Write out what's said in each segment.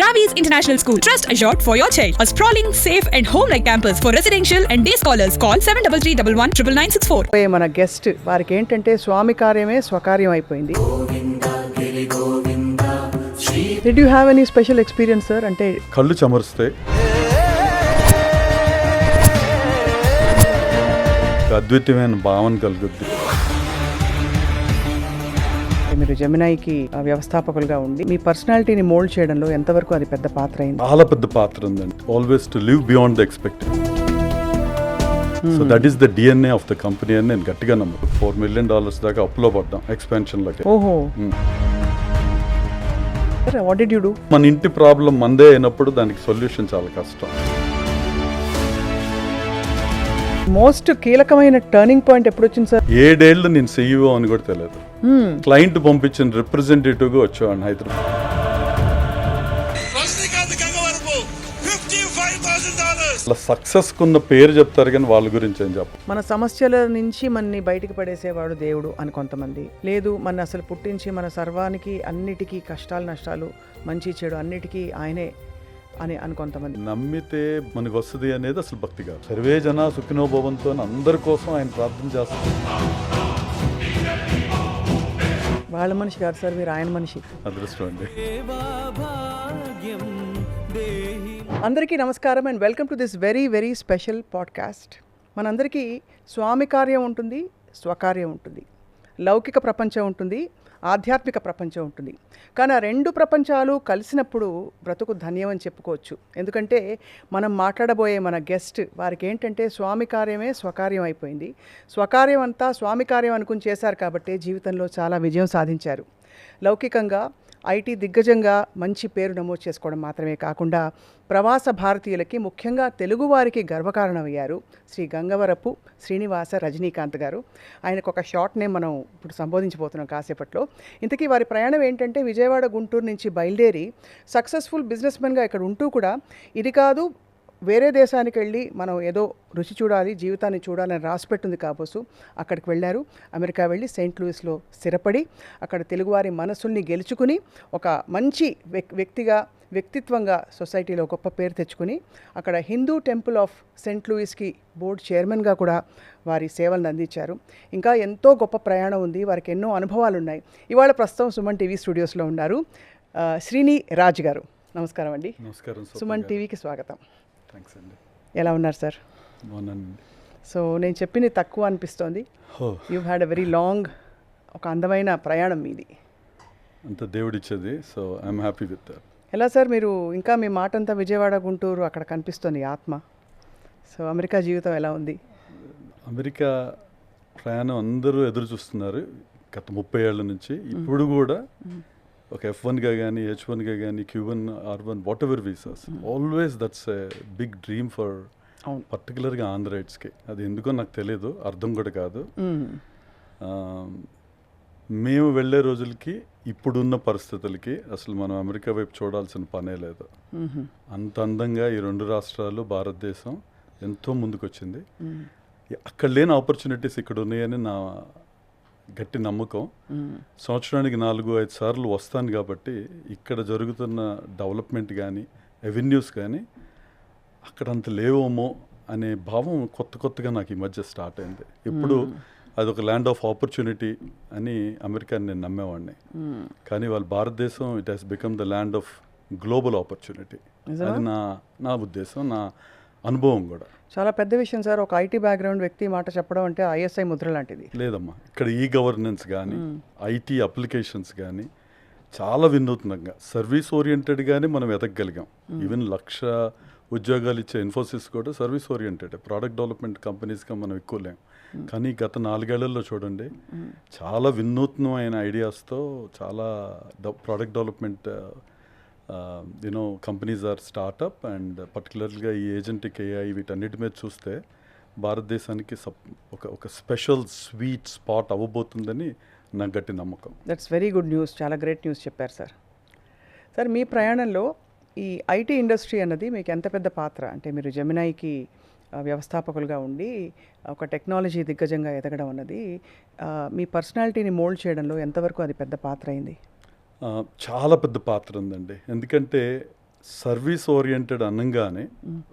Ravi's International School. Trust assured for your child. A sprawling, safe and home-like campus for residential and day scholars. Call 7331 మన guest వారికి ఏంటంటే స్వామి కార్యమే స్వకార్యం అయిపోయింది. Did you have any special experience, sir? అంటే కళ్ళు చెమరుస్తాయి, అద్వితీయమైన భావన కలుగుద్ది. మీరు జెమినైకి వ్యవస్థాపకులుగా ఉండి మీ పర్సనాలిటీని మోల్డ్ చేయడంలో ఎంతవరకు అది పెద్ద పాత్ర అయింది? చాలా పెద్ద పాత్ర ఉందండి. Always to live beyond the expected. So that is the DNA of the company అని నేను గట్టిగా నమ్ముతాను. $4 million దాకా అప్లో పడ్డాం ఎక్స్పాన్షన్ లోకి. ఓహో, వాట్ డిడ్ యు డు? మన ఇంటి ప్రాబ్లం మందే అయినప్పుడు దానికి సొల్యూషన్ చాలా కష్టం. మోస్ట్ కీలకమైన టర్నింగ్ పాయింట్ ఎప్పుడు వచ్చింది సార్? 7 ఏళ్ళు నేను CEO అని కూడా తెలియదు. క్లయింట్ పంపించిన రిప్రజెంటేటివ్గా వచ్చేవాడిని హైదరాబాద్. అలా సక్సెస్ కున్న పేరు చెప్తారు కానీ వాళ్ళ గురించి ఏం చెప్పారు. మన సమస్యల నుంచి మనని బయటికి పడేసేవాడు దేవుడు అని కొంతమంది, లేదు మన అసలు పుట్టించి మన సర్వానికి అన్నిటికీ కష్టాలు నష్టాలు మంచి చెడు అన్నిటికీ ఆయనే అని కొంతమంది. నమ్మితే మనకు వస్తుంది అనేది అసలు భక్తి కాదు. సర్వే జన సుఖినో భవంతు అని అందరి కోసం ఆయన ప్రార్థన చేస్తారు. వాళ్ళ మనిషి కాదు సార్, మీరు ఆయన మనిషి. అదృష్టం అండి. అందరికీ నమస్కారం and welcome to this very very special podcast. మనందరికీ స్వామి కార్యం ఉంటుంది, స్వకార్యం ఉంటుంది, లౌకిక ప్రపంచం ఉంటుంది, ఆధ్యాత్మిక ప్రపంచం ఉంటుంది. కానీ ఆ రెండు ప్రపంచాలు కలిసినప్పుడు బ్రతుకు ధన్యం అని చెప్పుకోవచ్చు. ఎందుకంటే మనం మాట్లాడబోయే మన గెస్ట్ వారికి ఏంటంటే స్వామి కార్యమే స్వకార్యం అయిపోయింది. స్వకార్యం అంతా స్వామి కార్యం అనుకుని చేశారు కాబట్టి జీవితంలో చాలా విజయం సాధించారు. లౌకికంగా ఐటీ దిగ్గజంగా మంచి పేరు నమోదు చేసుకోవడం మాత్రమే కాకుండా ప్రవాస భారతీయులకి ముఖ్యంగా తెలుగువారికి గర్వకారణమయ్యారు శ్రీ గంగవరపు శ్రీనివాస రజనీకాంత్ గారు. ఆయనకు ఒక షార్ట్ నేమ్ మనం ఇప్పుడు సంబోధించబోతున్నాం కాసేపట్లో. ఇంతకీ వారి ప్రయాణం ఏంటంటే విజయవాడ గుంటూరు నుంచి బయలుదేరి సక్సెస్ఫుల్ బిజినెస్ మెన్గా ఇక్కడ ఉంటూ కూడా ఇది కాదు వేరే దేశానికి వెళ్ళి మనం ఏదో రుచి చూడాలి, జీవితాన్ని చూడాలని రాసిపెట్టింది కాబోసు అక్కడికి వెళ్ళారు. అమెరికా వెళ్ళి సెయింట్ లూయిస్లో స్థిరపడి అక్కడ తెలుగువారి మనసుల్ని గెలుచుకుని ఒక మంచి వ్యక్తిత్వంగా సొసైటీలో గొప్ప పేరు తెచ్చుకుని అక్కడ హిందూ టెంపుల్ ఆఫ్ సెయింట్ లూయిస్కి బోర్డు చైర్మన్గా కూడా వారి సేవలను అందించారు. ఇంకా ఎంతో గొప్ప ప్రయాణం ఉంది, వారికి ఎన్నో అనుభవాలు ఉన్నాయి. ఇవాళ ప్రస్తుతం సుమన్ టీవీ స్టూడియోస్లో ఉన్నారు శ్రీని రాజ్ గారు. నమస్కారం అండి. నమస్కారం. సుమన్ టీవీకి స్వాగతం. థ్యాంక్స్ అండి. ఎలా ఉన్నారు సార్? సో నేను చెప్పింది తక్కువ అనిపిస్తోంది. You had a very long, ఒక అందమైన ప్రయాణం మీది. అంత దేవుడిచ్చేది. So I'm happy with that. ఎలా సార్ మీరు ఇంకా మీ మాట అంతా విజయవాడ గుంటూరు అక్కడ కనిపిస్తుంది ఆత్మ. సో అమెరికా జీవితం ఎలా ఉంది? అమెరికా ప్రయాణం అందరూ ఎదురు చూస్తున్నారు గత 30 ఏళ్ళ నుంచి. ఇప్పుడు కూడా ఒక F1గా కానీ H1గా కానీ Q1 R1 whatever visas always that's a big dream for పర్టికులర్గా ఆంధ్రైట్స్కి. అది ఎందుకో నాకు తెలియదు, అర్థం కూడా కాదు. మేము వెళ్ళే రోజులకి ఇప్పుడున్న పరిస్థితులకి అసలు మనం అమెరికా వైపు చూడాల్సిన పనే లేదు. అంత అందంగా ఈ రెండు రాష్ట్రాలు భారతదేశం ఎంతో ముందుకొచ్చింది. అక్కడ లేని ఆపర్చునిటీస్ ఇక్కడ ఉన్నాయని నా గట్టి నమ్మకం. సంవత్సరానికి 4-5 సార్లు వస్తాను కాబట్టి ఇక్కడ జరుగుతున్న డెవలప్మెంట్ కానీ అవెన్యూస్ కానీ అక్కడ అంత లేవేమో అనే భావం కొత్తగా నాకు ఈ మధ్య స్టార్ట్ అయింది. ఇప్పుడు అదొక ల్యాండ్ ఆఫ్ ఆపర్చునిటీ అని అమెరికాని నేను నమ్మేవాడిని. కానీ వాళ్ళ భారతదేశం it has become the land of global opportunity. అది నా ఉద్దేశం, నా అనుభవం కూడా. చాలా పెద్ద విషయం సార్, ఒక ఐటీ బ్యాక్గ్రౌండ్ వ్యక్తి మాట చెప్పడం అంటే ISI ముద్ర లాంటిది. లేదమ్మా, ఇక్కడ ఈ గవర్నెన్స్ కానీ ఐటీ అప్లికేషన్స్ కానీ చాలా వినూత్నంగా సర్వీస్ ఓరియంటెడ్గానే మనం ఎదగగలిగాం. ఈవెన్ 1,00,000 ఉద్యోగాలు ఇచ్చే ఇన్ఫోసిస్ కూడా సర్వీస్ ఓరియంటెడ్, ప్రోడక్ట్ డెవలప్మెంట్ కంపెనీస్గా మనం ఎక్కువ లేం. కానీ గత 4 ఏళ్లలో చూడండి చాలా వినూత్నమైన ఐడియాస్తో చాలా product development companies or startup and పర్టికులర్గా ఈ ఏజెంటిక్ AI వీటన్నిటి మీద చూస్తే భారతదేశానికి ఒక స్పెషల్ స్వీట్ స్పాట్ అవ్వబోతుందని నాకు గట్టి నమ్మకం. దట్స్ వెరీ గుడ్ న్యూస్, చాలా గ్రేట్ న్యూస్ చెప్పారు సార్. సార్ మీ ప్రయాణంలో ఈ ఐటీ ఇండస్ట్రీ అన్నది మీకు ఎంత పెద్ద పాత్ర? అంటే మీరు జెమినైకి వ్యవస్థాపకులుగా ఉండి ఒక టెక్నాలజీ దిగ్గజంగా ఎదగడం అన్నది మీ పర్సనాలిటీని మోల్డ్ చేయడంలో ఎంతవరకు అది పెద్ద పాత్ర అయింది? చాలా పెద్ద పాత్ర ఉందండి. ఎందుకంటే సర్వీస్ ఓరియంటెడ్ అనగానే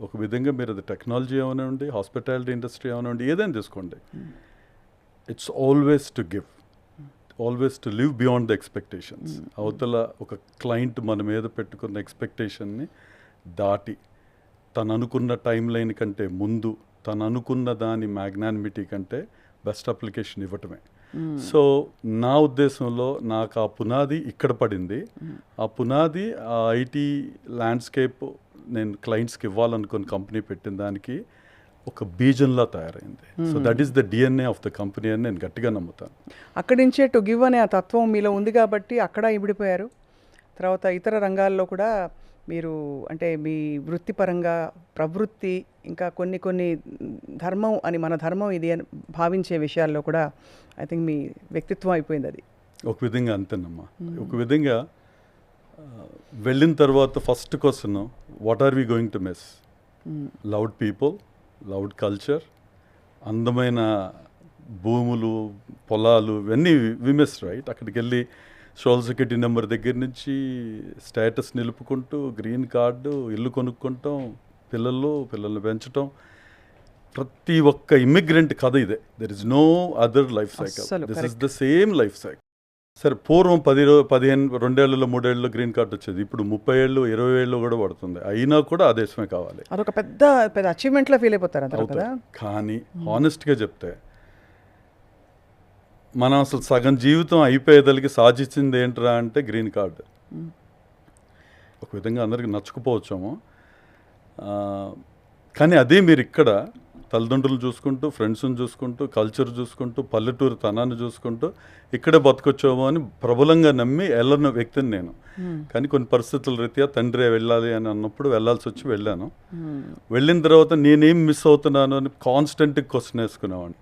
ఒక విధంగా మీరు అది టెక్నాలజీ అవనండి, హాస్పిటాలిటీ ఇండస్ట్రీ అవనండి, ఏదైనా తీసుకోండి, it's always to give, always to live beyond the expectations. అవతల ఒక క్లయింట్ మన మీద పెట్టుకున్న ఎక్స్పెక్టేషన్ని దాటి తను అనుకున్న టైం లైన్ కంటే ముందు తను అనుకున్న దాని మ్యాగ్నానిమిటీ కంటే బెస్ట్ అప్లికేషన్ ఇవ్వటమే. సో నా ఉద్దేశంలో నాకు ఆ పునాది ఇక్కడ పడింది. ఆ పునాది ఆ ఐటీ ల్యాండ్స్కేప్ నేను క్లయింట్స్కి ఇవ్వాలనుకున్న కంపెనీ పెట్టిన దానికి ఒక బీజంలా తయారైంది. So that is the DNA of the company అని నేను గట్టిగా నమ్ముతాను. అక్కడి నుంచే టు గివ్ అనే ఆ తత్వం మీలో ఉంది కాబట్టి అక్కడ ఇమిడిపోయారు. తర్వాత ఇతర రంగాల్లో కూడా మీరు అంటే మీ వృత్తిపరంగా ప్రవృత్తి ఇంకా కొన్ని ధర్మం అని మన ధర్మం ఇది అని భావించే విషయాల్లో కూడా ఐ థింక్ మీ వ్యక్తిత్వం అయిపోయింది అది. ఒక విధంగా అంతేనమ్మా. ఒక విధంగా వెళ్ళిన తర్వాత first question, what are we going to miss? Loud people, loud culture, అందమైన భూములు, పొలాలు, ఇవన్నీ వి మిస్, రైట్? అక్కడికి వెళ్ళి సోషల్ సెక్యూరిటీ నెంబర్ దగ్గర నుంచి స్టేటస్ నిలుపుకుంటూ గ్రీన్ కార్డు, ఇల్లు కొనుక్కుంటాం, పిల్లల్ని పెంచటం, ప్రతి ఒక్క ఇమ్మిగ్రెంట్ కథ ఇదే. There is no other life cycle, this is the same life cycle. సరే, పూర్వం 15, 2 ఏళ్ళలో 3 ఏళ్ళలో గ్రీన్ కార్డు వచ్చేది, ఇప్పుడు 30 ఏళ్ళు 20 ఏళ్ళు కూడా పడుతుంది. అయినా కూడా ఆ దేశమే కావాలి. అదొక పెద్ద అచీవ్మెంట్లో ఫీల్ అయిపోతారు కదా. కానీ హానెస్ట్గా చెప్తే మనం అసలు సగం జీవితం అయిపోయేదలికి సాధించింది ఏంట్రా అంటే గ్రీన్ కార్డు. ఒక విధంగా అందరికి నచ్చకపోవచ్చాము, కానీ అదే మీరు ఇక్కడ తల్లిదండ్రులు చూసుకుంటూ, ఫ్రెండ్స్ని చూసుకుంటూ, కల్చర్ చూసుకుంటూ, పల్లెటూరు తనాన్ని చూసుకుంటూ ఇక్కడే బతకొచ్చాము అని ప్రబలంగా నమ్మి వెళ్ళిన వ్యక్తిని నేను. కానీ కొన్ని పరిస్థితుల రీత్యా తండ్రి వెళ్ళాలి అని అన్నప్పుడు వెళ్ళాల్సి వచ్చి వెళ్ళాను. వెళ్ళిన తర్వాత నేనేం మిస్ అవుతున్నాను అని కాన్స్టెంట్గా క్వశ్చన్ వేసుకునేవాడిని.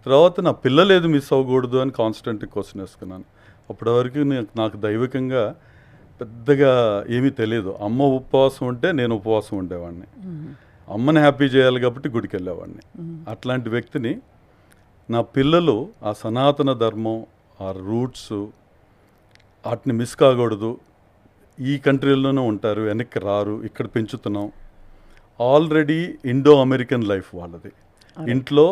తర్వాత నా పిల్లలు ఏది మిస్ అవ్వకూడదు అని కాన్స్టెంట్గా క్వశ్చన్ వేసుకున్నాను. అప్పటి వరకు నాకు దైవికంగా పెద్దగా ఏమీ తెలియదు. అమ్మ ఉపవాసం ఉంటే నేను ఉపవాసం ఉండేవాడిని, అమ్మని హ్యాపీ చేయాలి కాబట్టి గుడికి వెళ్ళేవాడిని. అట్లాంటి వ్యక్తిని నా పిల్లలు ఆ సనాతన ధర్మం, ఆ రూట్స్, వాటిని మిస్ కాకూడదు, ఈ కంట్రీలోనే ఉంటారు, వెనక్కి రారు, ఇక్కడ పెంచుతున్నాం. ఆల్రెడీ ఇండో అమెరికన్ లైఫ్ వాళ్ళది, ఇంట్లో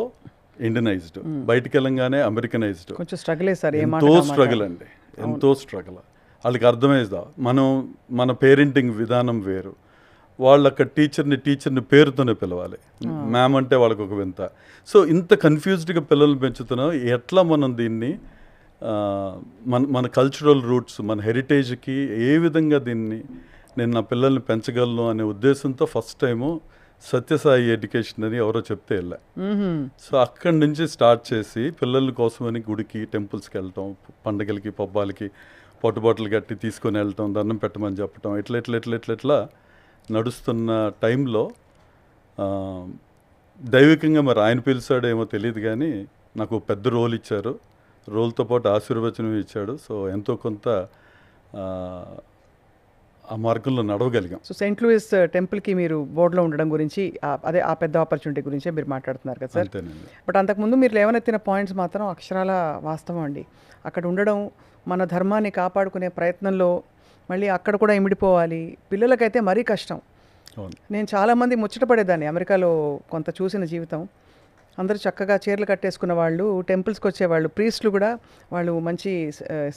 ఇండియనైజ్డ్, బయటికి వెళ్ళంగానే అమెరికనైజ్డ్. కొంచెం స్ట్రగుల్ ఎంతో స్ట్రగుల్ అండి, ఎంతో స్ట్రగుల్. వాళ్ళకి అర్థమైందా మన పేరెంటింగ్ విధానం వేరు. వాళ్ళు అక్కడ టీచర్ని పేరుతోనే పిలవాలి, మ్యామ్ అంటే వాళ్ళకి ఒక వింత. సో ఇంత కన్ఫ్యూజ్డ్గా పిల్లల్ని పెంచుతున్నాం. ఎట్లా మనం దీన్ని మన కల్చరల్ రూట్స్, మన హెరిటేజ్కి ఏ విధంగా దీన్ని నేను నా పిల్లల్ని పెంచగలను అనే ఉద్దేశంతో ఫస్ట్ టైము సత్యసాయి ఎడ్యుకేషన్ అని ఎవరో చెప్తే వెళ్ళా. సో అక్కడి నుంచి స్టార్ట్ చేసి పిల్లల కోసమని గుడికి, టెంపుల్స్కి వెళ్ళటం, పండగలకి, పబ్బాలకి పొట్టుబాటలు కట్టి తీసుకొని వెళ్ళటం, దండం పెట్టమని చెప్పటం, ఇట్లా నడుస్తున్న టైంలో దైవికంగా మరి ఆయన పిలిచాడో ఏమో తెలియదు, కానీ నాకు పెద్ద రోల్ ఇచ్చారు. రోల్తో పాటు ఆశీర్వచనం ఇచ్చాడు. సో ఎంతో కొంత ఆ మార్గంలో నడవగలిగాం. సో సెయింట్ లూయిస్ టెంపుల్కి మీరు బోర్డులో ఉండడం గురించి, అదే ఆ పెద్ద ఆపర్చునిటీ గురించే మీరు మాట్లాడుతున్నారు కదా సార్. బట్ అంతకుముందు మీరు లేవనెత్తిన పాయింట్స్ మాత్రం అక్షరాల వాస్తవం అండి. అక్కడ ఉండడం, మన ధర్మాన్ని కాపాడుకునే ప్రయత్నంలో మళ్ళీ అక్కడ కూడా ఇమిడిపోవాలి. పిల్లలకైతే మరీ కష్టం. నేను చాలామంది ముచ్చటపడేదాన్ని అమెరికాలో కొంత చూసిన జీవితం. అందరూ చక్కగా చీరలు కట్టేసుకున్న వాళ్ళు టెంపుల్స్కి వచ్చేవాళ్ళు, ప్రీస్ట్లు కూడా వాళ్ళు మంచి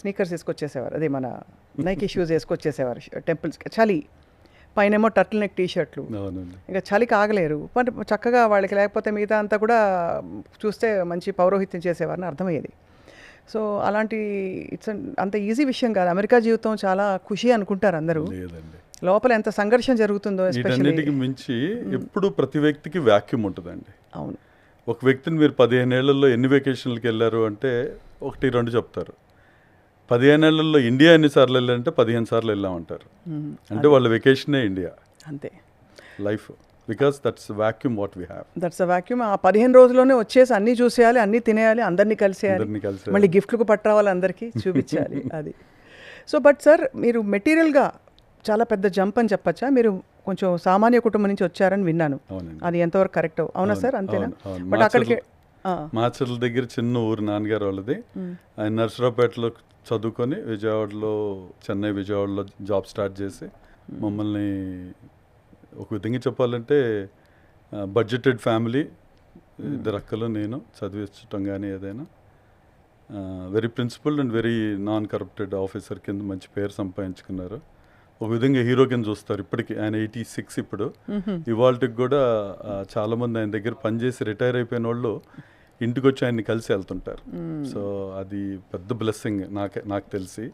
స్నీకర్స్ వేసుకొచ్చేసేవారు, అదే మన నైకీ షూస్ వేసుకొచ్చేసేవారు టెంపుల్స్కి. చలి పైనేమో టర్టిల్ నెక్ టీషర్ట్లు, ఇంకా చలికి ఆగలేరు. బట్ చక్కగా వాళ్ళకి, లేకపోతే మిగతా అంతా కూడా చూస్తే మంచి పౌరోహిత్యం చేసేవారని అర్థమయ్యేది. సో అలాంటి అంత ఈజీ విషయం కాదు. అమెరికా జీవితం చాలా ఖుషి అనుకుంటారు అందరూ, లోపల ఎంత సంఘర్షణ జరుగుతుందో. వీటన్నిటికి మించి ఎప్పుడు ప్రతి వ్యక్తికి వ్యాక్యూమ్ ఉంటుందండి. అవును. ఒక వ్యక్తిని మీరు 15 ఏళ్లలో ఎన్ని వెకేషన్లకు వెళ్ళారు అంటే 1-2 చెప్తారు. 15 ఏళ్లలో ఇండియా ఎన్నిసార్లు వెళ్ళారంటే 15 సార్లు వెళ్ళామంటారు. అంటే వాళ్ళ వెకేషనే ఇండియా, అంతే life. Because that's vacuum what we have. That's a vacuum. ఆ 15 రోజుల్లోనే వచ్చేసి అన్నీ చూసేయాలి, అన్నీ తినేయాలి, అందరినీ కలిసేయాలి, మళ్ళీ గిఫ్ట్లకు పట్టరావాలి, అందరికీ చూపించాలి అది. సో బట్ సార్, మీరు మెటీరియల్గా చాలా పెద్ద జంప్ అని చెప్పచ్చా? మీరు కొంచెం సామాన్య కుటుంబం నుంచి వచ్చారని విన్నాను, అది ఎంతవరకు కరెక్ట్? అవునా సార్, అంతేనా? బట్ అక్కడికి మాచర్ల దగ్గర చిన్న ఊరు నాన్నగారు వాళ్ళది. ఆయన నర్సరావుపేటలో చదువుకొని చెన్నై విజయవాడలో జాబ్ స్టార్ట్ చేసి మమ్మల్ని ఒక విధంగా చెప్పాలంటే బడ్జెటెడ్ ఫ్యామిలీ, ఇద్దరు అక్కలు నేను చదివించటం కానీ ఏదైనా very principled and very non corrupted officer కింద మంచి పేరు సంపాదించుకున్నారు. ఒక విధంగా హీరో కింద చూస్తారు ఇప్పటికి. ఆయన 86 ఇప్పుడు. ఇవాళకి కూడా చాలామంది ఆయన దగ్గర పనిచేసి రిటైర్ అయిపోయిన వాళ్ళు ఇంటికి వచ్చి ఆయన్ని కలిసి వెళ్తుంటారు. సో అది పెద్ద బ్లెస్సింగ్ నాకు తెలిసి.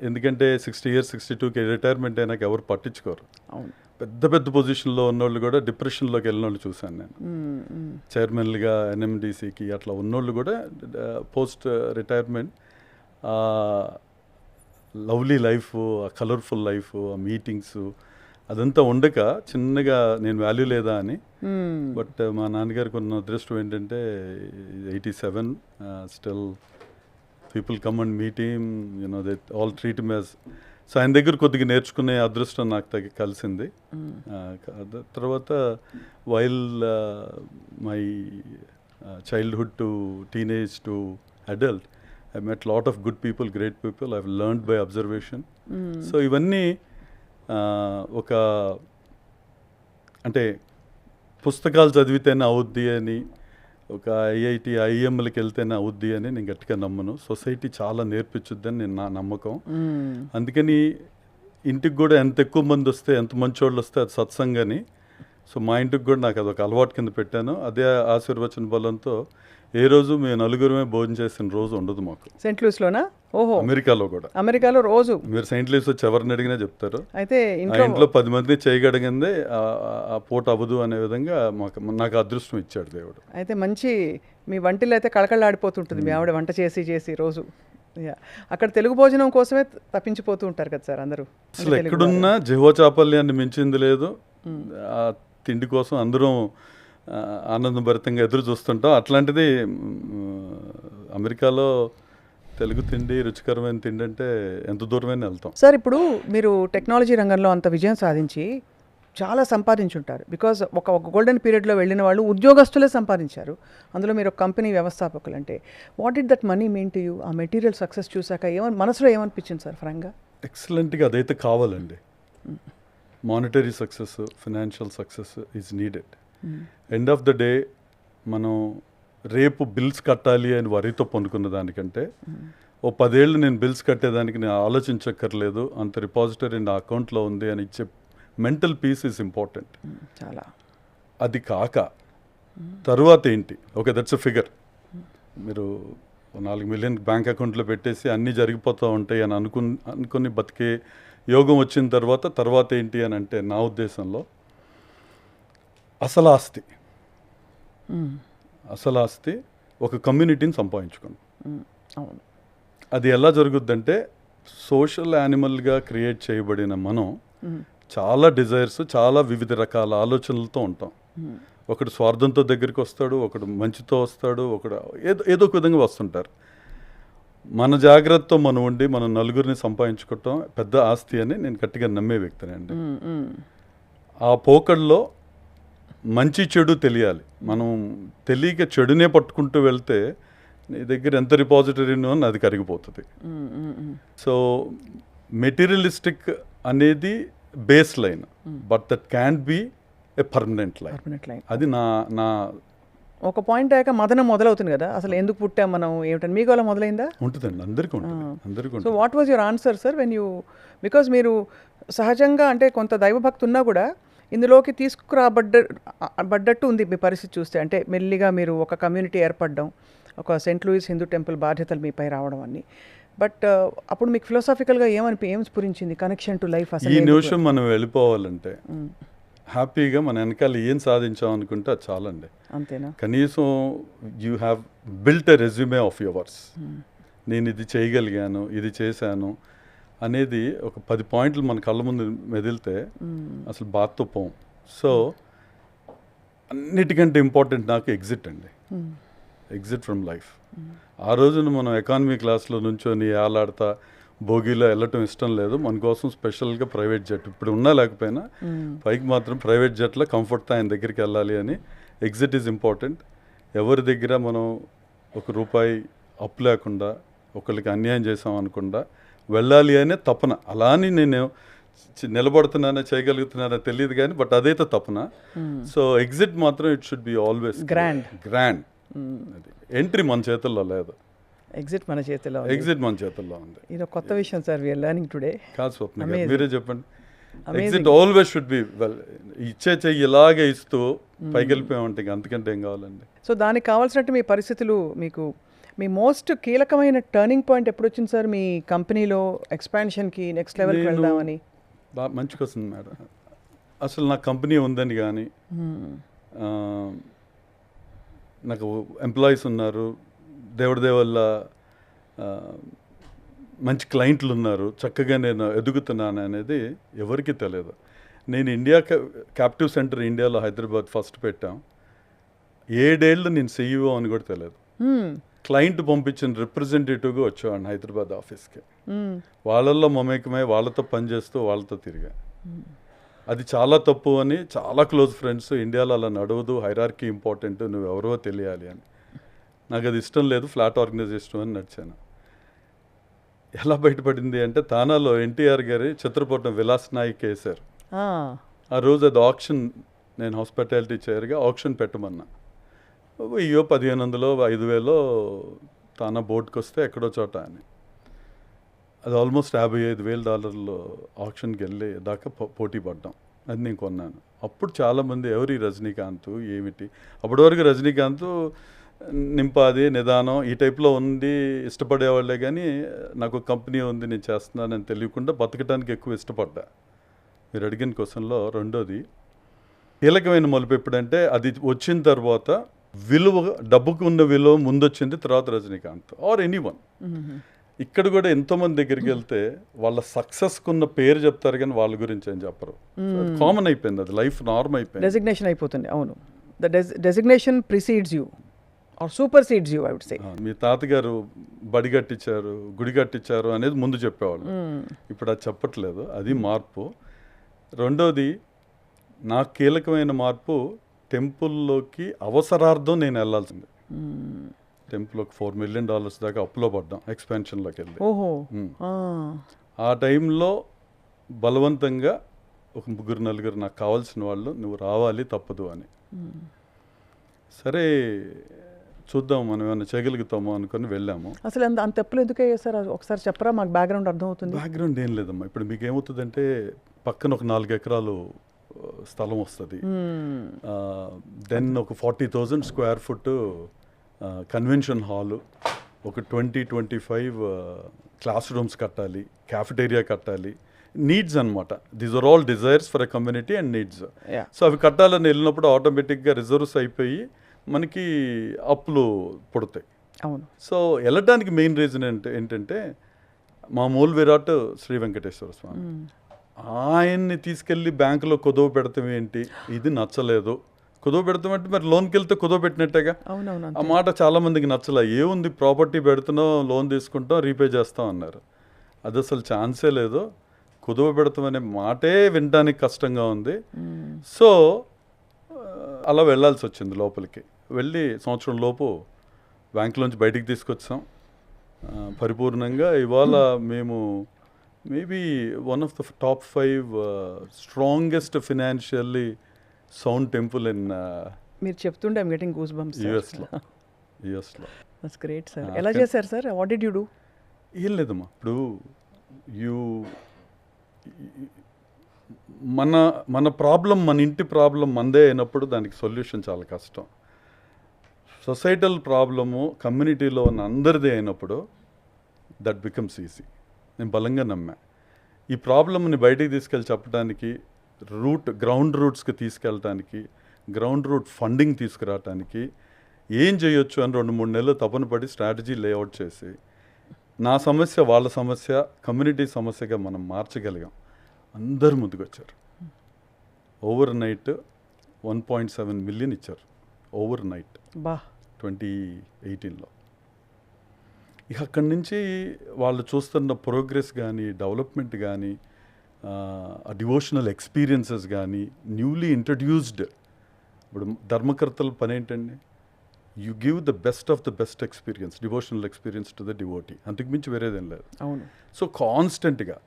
ఎందుకంటే 60 years 62కి రిటైర్మెంట్ అయినాక ఎవరు పట్టించుకోరు. పెద్ద పెద్ద పొజిషన్లో ఉన్నోళ్ళు కూడా డిప్రెషన్లోకి వెళ్ళిన వాళ్ళు చూశాను నేను. చైర్మన్లుగా NMDCకి అట్లా ఉన్నోళ్ళు కూడా పోస్ట్ రిటైర్మెంట్ లవ్లీ లైఫ్, ఆ కలర్ఫుల్ లైఫ్, ఆ మీటింగ్స్ అదంతా ఉండక చిన్నగా నేను వాల్యూ లేదా అని. బట్ మా నాన్నగారికి ఉన్న అదృష్టం ఏంటంటే 87 still people come and meet him, you know they all treat him as. So ఆయన దగ్గర కొద్దిగా నేర్చుకునే అదృష్టం నాకు కలిసింది. తర్వాత while my childhood to teenage to adult I met lot of good people, great people. I've learned by observation. So ఇవన్నీ ఒక అంటే పుస్తకాలు చదివితేనే అవుద్ది అని, ఒక IIT IIMలకి వెళ్తేనే అవుద్ది అని నేను గట్టిగా నమ్మను. సొసైటీ చాలా నేర్పించుద్దని నేను నా నమ్మకం. అందుకని ఇంటికి కూడా ఎంత ఎక్కువ మంది వస్తే, ఎంత మంచి వాళ్ళు వస్తే అది సత్సంగని. సో మా ఇంటికి కూడా నాకు అదొక అలవాటు కింద పెట్టాను. అదే ఆశీర్వచన బలంతో ఏ రోజు మేము నలుగురమే భోజనం చేసిన రోజు ఉండదు మాకు. సెయింట్ లూయిస్లోనా? ఓహో, అమెరికాలో కూడా. అమెరికాలో రోజు మీరు సెయింట్ లూయిస్ వచ్చి ఎవరిని అడిగినా చెప్తారు. అయితే ఇంట్లో 10 మంది చేయగలిగిందే ఆ పూట అవ్వదు అనే విధంగా నాకు అదృష్టం ఇచ్చాడు దేవుడు. అయితే మంచి మీ వంటిలో అయితే కళకళలాడిపోతుంటుంది మీ ఆవిడ వంట చేసి రోజు. అక్కడ తెలుగు భోజనం కోసమే తప్పించిపోతూ ఉంటారు కదా సార్ అందరూ. అసలు ఎక్కడున్నా జిహ్వ చాపల్యాన్ని మించింది లేదు. ఆ తిండి కోసం అందరం ఆనందభరితంగా ఎదురు చూస్తుంటాం. అట్లాంటిది అమెరికాలో తెలుగు తిండి, రుచికరమైన తిండి అంటే ఎంత దూరమైనా వెళ్తాం. సార్ ఇప్పుడు మీరు టెక్నాలజీ రంగంలో అంత విజయం సాధించి చాలా సంపాదించుంటారు. బికాజ్ ఒక గోల్డెన్ పీరియడ్లో వెళ్ళిన వాళ్ళు ఉద్యోగస్తులే సంపాదించారు. అందులో మీరు ఒక కంపెనీ వ్యవస్థాపకులు అంటే what did that money mean to you? ఆ మెటీరియల్ సక్సెస్ చూసాక మనసులో ఏమనిపించింది సార్ ఫ్రాంక్గా? ఎక్సలెంట్గా అదైతే కావాలండి. Monetary success, financial success is needed. End of the day మనం రేపు బిల్స్ కట్టాలి అని వరితో పొందుకున్న దానికంటే ఓ 10 ఏళ్ళు నేను బిల్స్ కట్టేదానికి నేను ఆలోచించక్కర్లేదు, అంత రిపాజిటరీ నా అకౌంట్లో ఉంది అని ఇచ్చే మెంటల్ పీస్ ఈజ్ ఇంపార్టెంట్. చాలా. అది కాక తరువాత ఏంటి? Okay, that's a figure. మీరు 4 మిలియన్ బ్యాంక్ అకౌంట్లో పెట్టేసి అన్నీ జరిగిపోతూ ఉంటాయి అని అనుకుని బతికే యోగం వచ్చిన తర్వాత ఏంటి అని అంటే నా ఉద్దేశంలో అసలు ఆస్తి ఒక కమ్యూనిటీని సంపాదించుకోండి. అవును. అది ఎలా జరుగుద్దంటే సోషల్ యానిమల్గా క్రియేట్ చేయబడిన మనం చాలా డిజైర్స్, చాలా వివిధ రకాల ఆలోచనలతో ఉంటాం. ఒకడు స్వార్థంతో దగ్గరికి వస్తాడు, ఒకడు మంచితో వస్తాడు, ఒకడు ఏదో ఒక విధంగా వస్తుంటారు. మన జాగ్రత్తతో మనం ఉండి మనం నలుగురిని సంపాదించుకోవటం పెద్ద ఆస్తి అని నేను గట్టిగా నమ్మే వ్యక్తిని అండి. ఆ పోకడలో మంచి చెడు తెలియాలి. మనం తెలియక చెడునే పట్టుకుంటూ వెళ్తే నీ దగ్గర ఎంత రిపాజిటరీనో అని అది కరిగిపోతుంది. సో మెటీరియలిస్టిక్ అనేది base line, but that can be a permanent line. అది నా ఒక పాయింట్ అయ్యాక మదనం మొదలవుతుంది కదా, అసలు ఎందుకు పుట్టాం మనం ఏమిటని మీకు అలా మొదలైందా? ఉంటుందండి, అందరికీ ఉంటుంది. So what was your answer sir when you, because మీరు సహజంగా అంటే కొంత దైవభక్తి ఉన్నా కూడా ఇందులోకి తీసుకురాబడ్డట్టు ఉంది మీ పరిస్థితి చూస్తే. అంటే మెల్లిగా మీరు ఒక కమ్యూనిటీ ఏర్పడడం, ఒక సెయింట్ లూయిస్ హిందూ టెంపుల్ బాధ్యతలు మీపై రావడం అన్ని. బట్ అప్పుడు మీకు ఫిలాసాఫికల్గా ఏం స్ఫురించింది కనెక్షన్ టు లైఫ్? అసలు ఈ నిమిషం మనం వెళ్ళిపోవాలంటే హ్యాపీగా మన వెనకాల ఏం సాధించాం అనుకుంటే అది చాలండి. అంతేనా? కనీసం you have built a resume of yours. నేను ఇది చేయగలిగాను, ఇది చేశాను అనేది ఒక 10 పాయింట్లు మన కళ్ళ ముందు మెదిలితే అసలు బాత్తో పోం. సో అన్నిటికంటే ఇంపార్టెంట్ నాకు ఎగ్జిట్ అండి, ఎగ్జిట్ ఫ్రమ్ లైఫ్. ఆ రోజున మనం ఎకానమీ క్లాస్లో నుంచొని ఏలాడతా భోగిలో వెళ్ళటం ఇష్టం లేదు. మన కోసం స్పెషల్గా ప్రైవేట్ జెట్ ఇప్పుడు ఉన్నా లేకపోయినా పైకి మాత్రం ప్రైవేట్ జెట్లో కంఫర్ట్తో ఆయన దగ్గరికి వెళ్ళాలి అని. Exit is important. ఎవరి దగ్గర మనం ₹1 అప్పు లేకుండా, ఒకళ్ళకి అన్యాయం చేసాం అనకుండా వెళ్ళాలి అనే తపన. అలా అని నేను నిలబడుతున్నానా చేయగలుగుతున్నానా తెలియదు కానీ బట్ అదైతే తప్పున. సో ఎగ్జిట్ మాత్రం it should be always grand. Entry మన చేతుల్లో లేదు, ఎగ్జిట్ మన చేతిలో ఉంది. ఇది ఒక కొత్త విషయం సార్, వీఆర్ లెర్నింగ్ టుడే. కాదు స్వప్న గారు, మీరే చెప్పండి. ఎగ్జిట్ ఆల్వేస్ షుడ్ బి ఇచ్చే చెయ్యి ఇలాగే ఇస్తూ పైకి వెళ్ళిపోయామంటే అంతకంటే ఏం కావాలండి. సో దానికి కావాల్సినట్టు మీ పరిస్థితులు, మీకు మీ మోస్ట్ కీలకమైన టర్నింగ్ పాయింట్ ఎప్పుడు వచ్చింది సార్ మీ కంపెనీలో ఎక్స్పాన్షన్కి, నెక్స్ట్ లెవెల్కి వెళ్దామని? మంచి క్వశ్చన్ మేడం. అసలు నా కంపెనీ ఉందని కానీ నాకు ఎంప్లాయీస్ ఉన్నారు, దేవుడి వల్ల మంచి క్లయింట్లు ఉన్నారు, చక్కగా నేను ఎదుగుతున్నాను అనేది ఎవరికీ తెలియదు. నేను ఇండియా క్యాప్టివ్ సెంటర్ ఇండియాలో హైదరాబాద్ ఫస్ట్ పెట్టాం. 7 ఏళ్ళు నేను CEO అని కూడా తెలియదు. క్లయింట్ పంపించిన రిప్రజెంటేటివ్గా వచ్చేవాడిని హైదరాబాద్ ఆఫీస్కి. వాళ్ళల్లో మమేకమై వాళ్ళతో పనిచేస్తూ వాళ్ళతో తిరిగా. అది చాలా తప్పు అని చాలా క్లోజ్ ఫ్రెండ్స్, ఇండియాలో అలా నడవదు, హైరార్కీ ఇంపార్టెంట్, నువ్వు ఎవరో తెలియాలి అని. నాకు అది ఇష్టం లేదు, ఫ్లాట్ ఆర్గనైజేషన్ అని నడిచాను. ఎలా బయటపడింది అంటే తానాలో NTR గారి చిత్రపటం విలాస్ నాయక్ వేశారు. ఆ రోజు అది ఆప్షన్, నేను హాస్పిటాలిటీ చైర్గా ఆప్షన్ పెట్టమన్నా. 1500 5000 తానా బోర్డుకి వస్తే ఎక్కడో చోట అని. అది ఆల్మోస్ట్ $55,000 ఆప్షన్కి వెళ్ళి దాకా పోటీ పడ్డాం. అది నేను కొన్నాను. అప్పుడు చాలామంది ఎవరి రజనీకాంత్ ఏమిటి, అప్పటి వరకు రజనీకాంత్ నింపాది నిదానం ఈ టైప్లో ఉంది ఇష్టపడేవాళ్ళే, కానీ నాకు కంపెనీ ఉంది నేను చేస్తున్నానని తెలియకుండా బతకడానికి ఎక్కువ ఇష్టపడ్డా. మీరు అడిగిన క్వశ్చన్లో రెండోది కీలకమైన మలుపు ఎప్పుడంటే అది వచ్చిన తర్వాత విలువ, డబ్బుకు ఉన్న విలువ ముందొచ్చింది, తర్వాత రజనీకాంత్ ఆర్ ఎనీవన్. ఇక్కడ కూడా ఎంతోమంది దగ్గరికి వెళ్తే వాళ్ళ సక్సెస్కి ఉన్న పేరు చెప్తారు కానీ వాళ్ళ గురించి ఏం చెప్పరు. కామన్ అయిపోయింది, అది లైఫ్ నార్మ్ అయిపోయింది, డెసిగ్నేషన్ అయిపోతుంది. అవును, the designation precedes you or supersedes you, I would say. మీ తాతగారు బడి కట్టించారు, గుడి కట్టించారు అనేది ముందు చెప్పేవాళ్ళు, ఇప్పుడు అది చెప్పట్లేదు. అది మార్పు. రెండోది నాకు కీలకమైన మార్పు, టెంపుల్లోకి అవసరార్థం నేను వెళ్ళాల్సింది. టెంపుల్ ఒక $4 million దాకా అప్పులో పడ్డాం ఎక్స్పాన్షన్లోకి వెళ్ళి. ఆ టైంలో బలవంతంగా ఒక 3-4 నాకు కావాల్సిన వాళ్ళు, నువ్వు రావాలి తప్పదు అని. సరే చూద్దాం మనం ఏమైనా చేయగలుగుతామో అనుకుని వెళ్ళాము. అసలు అంత ఎప్పులు ఎందుకు అయ్యాయి సార్, ఒకసారి చెప్పరా, మాకు బ్యాక్గ్రౌండ్ అర్థమవుతుంది. బ్యాక్గ్రౌండ్ ఏం లేదమ్మా. ఇప్పుడు మీకు ఏమవుతుందంటే పక్కన ఒక 4 ఎకరాలు స్థలం వస్తుంది, దెన్ ఒక 40,000 square foot కన్వెన్షన్ హాలు, ఒక 20-25 క్లాస్ రూమ్స్ కట్టాలి, క్యాఫెటేరియా కట్టాలి, నీడ్స్ అనమాట. These are all desires for a community and needs. So అవి కట్టాలని వెళ్ళినప్పుడు ఆటోమేటిక్గా రిజర్వ్స్ అయిపోయి మనకి అప్పులు పుడతాయి. అవును. సో వెళ్ళడానికి మెయిన్ రీజన్ ఏంటంటే మా మూల విరాట్ శ్రీ వెంకటేశ్వర స్వామి, ఆయన్ని తీసుకెళ్ళి బ్యాంకులో కుదవ పెడతాం ఏంటి, ఇది నచ్చలేదు. కుదవ పెడతామంటే మరి లోన్కి వెళ్తే కుదవ పెట్టినట్టేగా. ఆ మాట చాలా మందికి నచ్చలే. ఏముంది, ప్రాపర్టీ పెడుతున్నాం, లోన్ తీసుకుంటాం, రీపే చేస్తాం అన్నారు. అది అసలు ఛాన్సే లేదు. కుదవ పెడతామనే మాటే వినడానికి కష్టంగా ఉంది. సో అలా వెళ్ళాల్సి వచ్చింది లోపలికి. వెళ్ళి సంవత్సరం లోపు బ్యాంకులోంచి బయటికి తీసుకొచ్చాం పరిపూర్ణంగా. ఇవాళ మేము maybe one of the top 5 strongest financially sound temple in, మీరు చెప్తుంటే ఐమ్ గెటింగ్ గూస్ బంప్స్. యుఎస్లో. That's great sir. ఎలా చేశారు sir, what did you do? ఏం లేదమ్మా, ఇప్పుడు మన ప్రాబ్లం, మన ఇంటి ప్రాబ్లం మనదే అయినప్పుడు దానికి సొల్యూషన్ చాలా కష్టం. సొసైటల్ ప్రాబ్లము కమ్యూనిటీలో ఉన్న అందరిదే అయినప్పుడు దట్ బికమ్స్ ఈజీ. నేను బలంగా నమ్మా. ఈ ప్రాబ్లమ్ని బయటికి తీసుకెళ్ళి చెప్పడానికి, గ్రౌండ్ రూట్స్కి తీసుకెళ్ళటానికి, గ్రౌండ్ రూట్ ఫండింగ్ తీసుకురావటానికి ఏం చేయొచ్చు అని 2-3 నెలలు తపన పడి స్ట్రాటజీ లేఅవుట్ చేసి నా సమస్య వాళ్ళ సమస్య కమ్యూనిటీ సమస్యగా మనం మార్చగలిగాం. అందరు ముందుకు వచ్చారు. ఓవర్ నైట్ 1.7 million ఇచ్చారు. ఓవర్ నైట్ 2018లో. ఇక అక్కడి నుంచి వాళ్ళు చూస్తున్న ప్రోగ్రెస్ కానీ, డెవలప్మెంట్ కానీ, డివోషనల్ ఎక్స్పీరియన్సెస్ కానీ, న్యూలీ ఇంట్రడ్యూస్డ్. ఇప్పుడు ధర్మకర్తల పని ఏంటండి, you give the best of the best experience, devotional experience to the devotee. అంతకుమించి వేరేదేం లేదు. అవును. సో కాన్స్టెంట్గా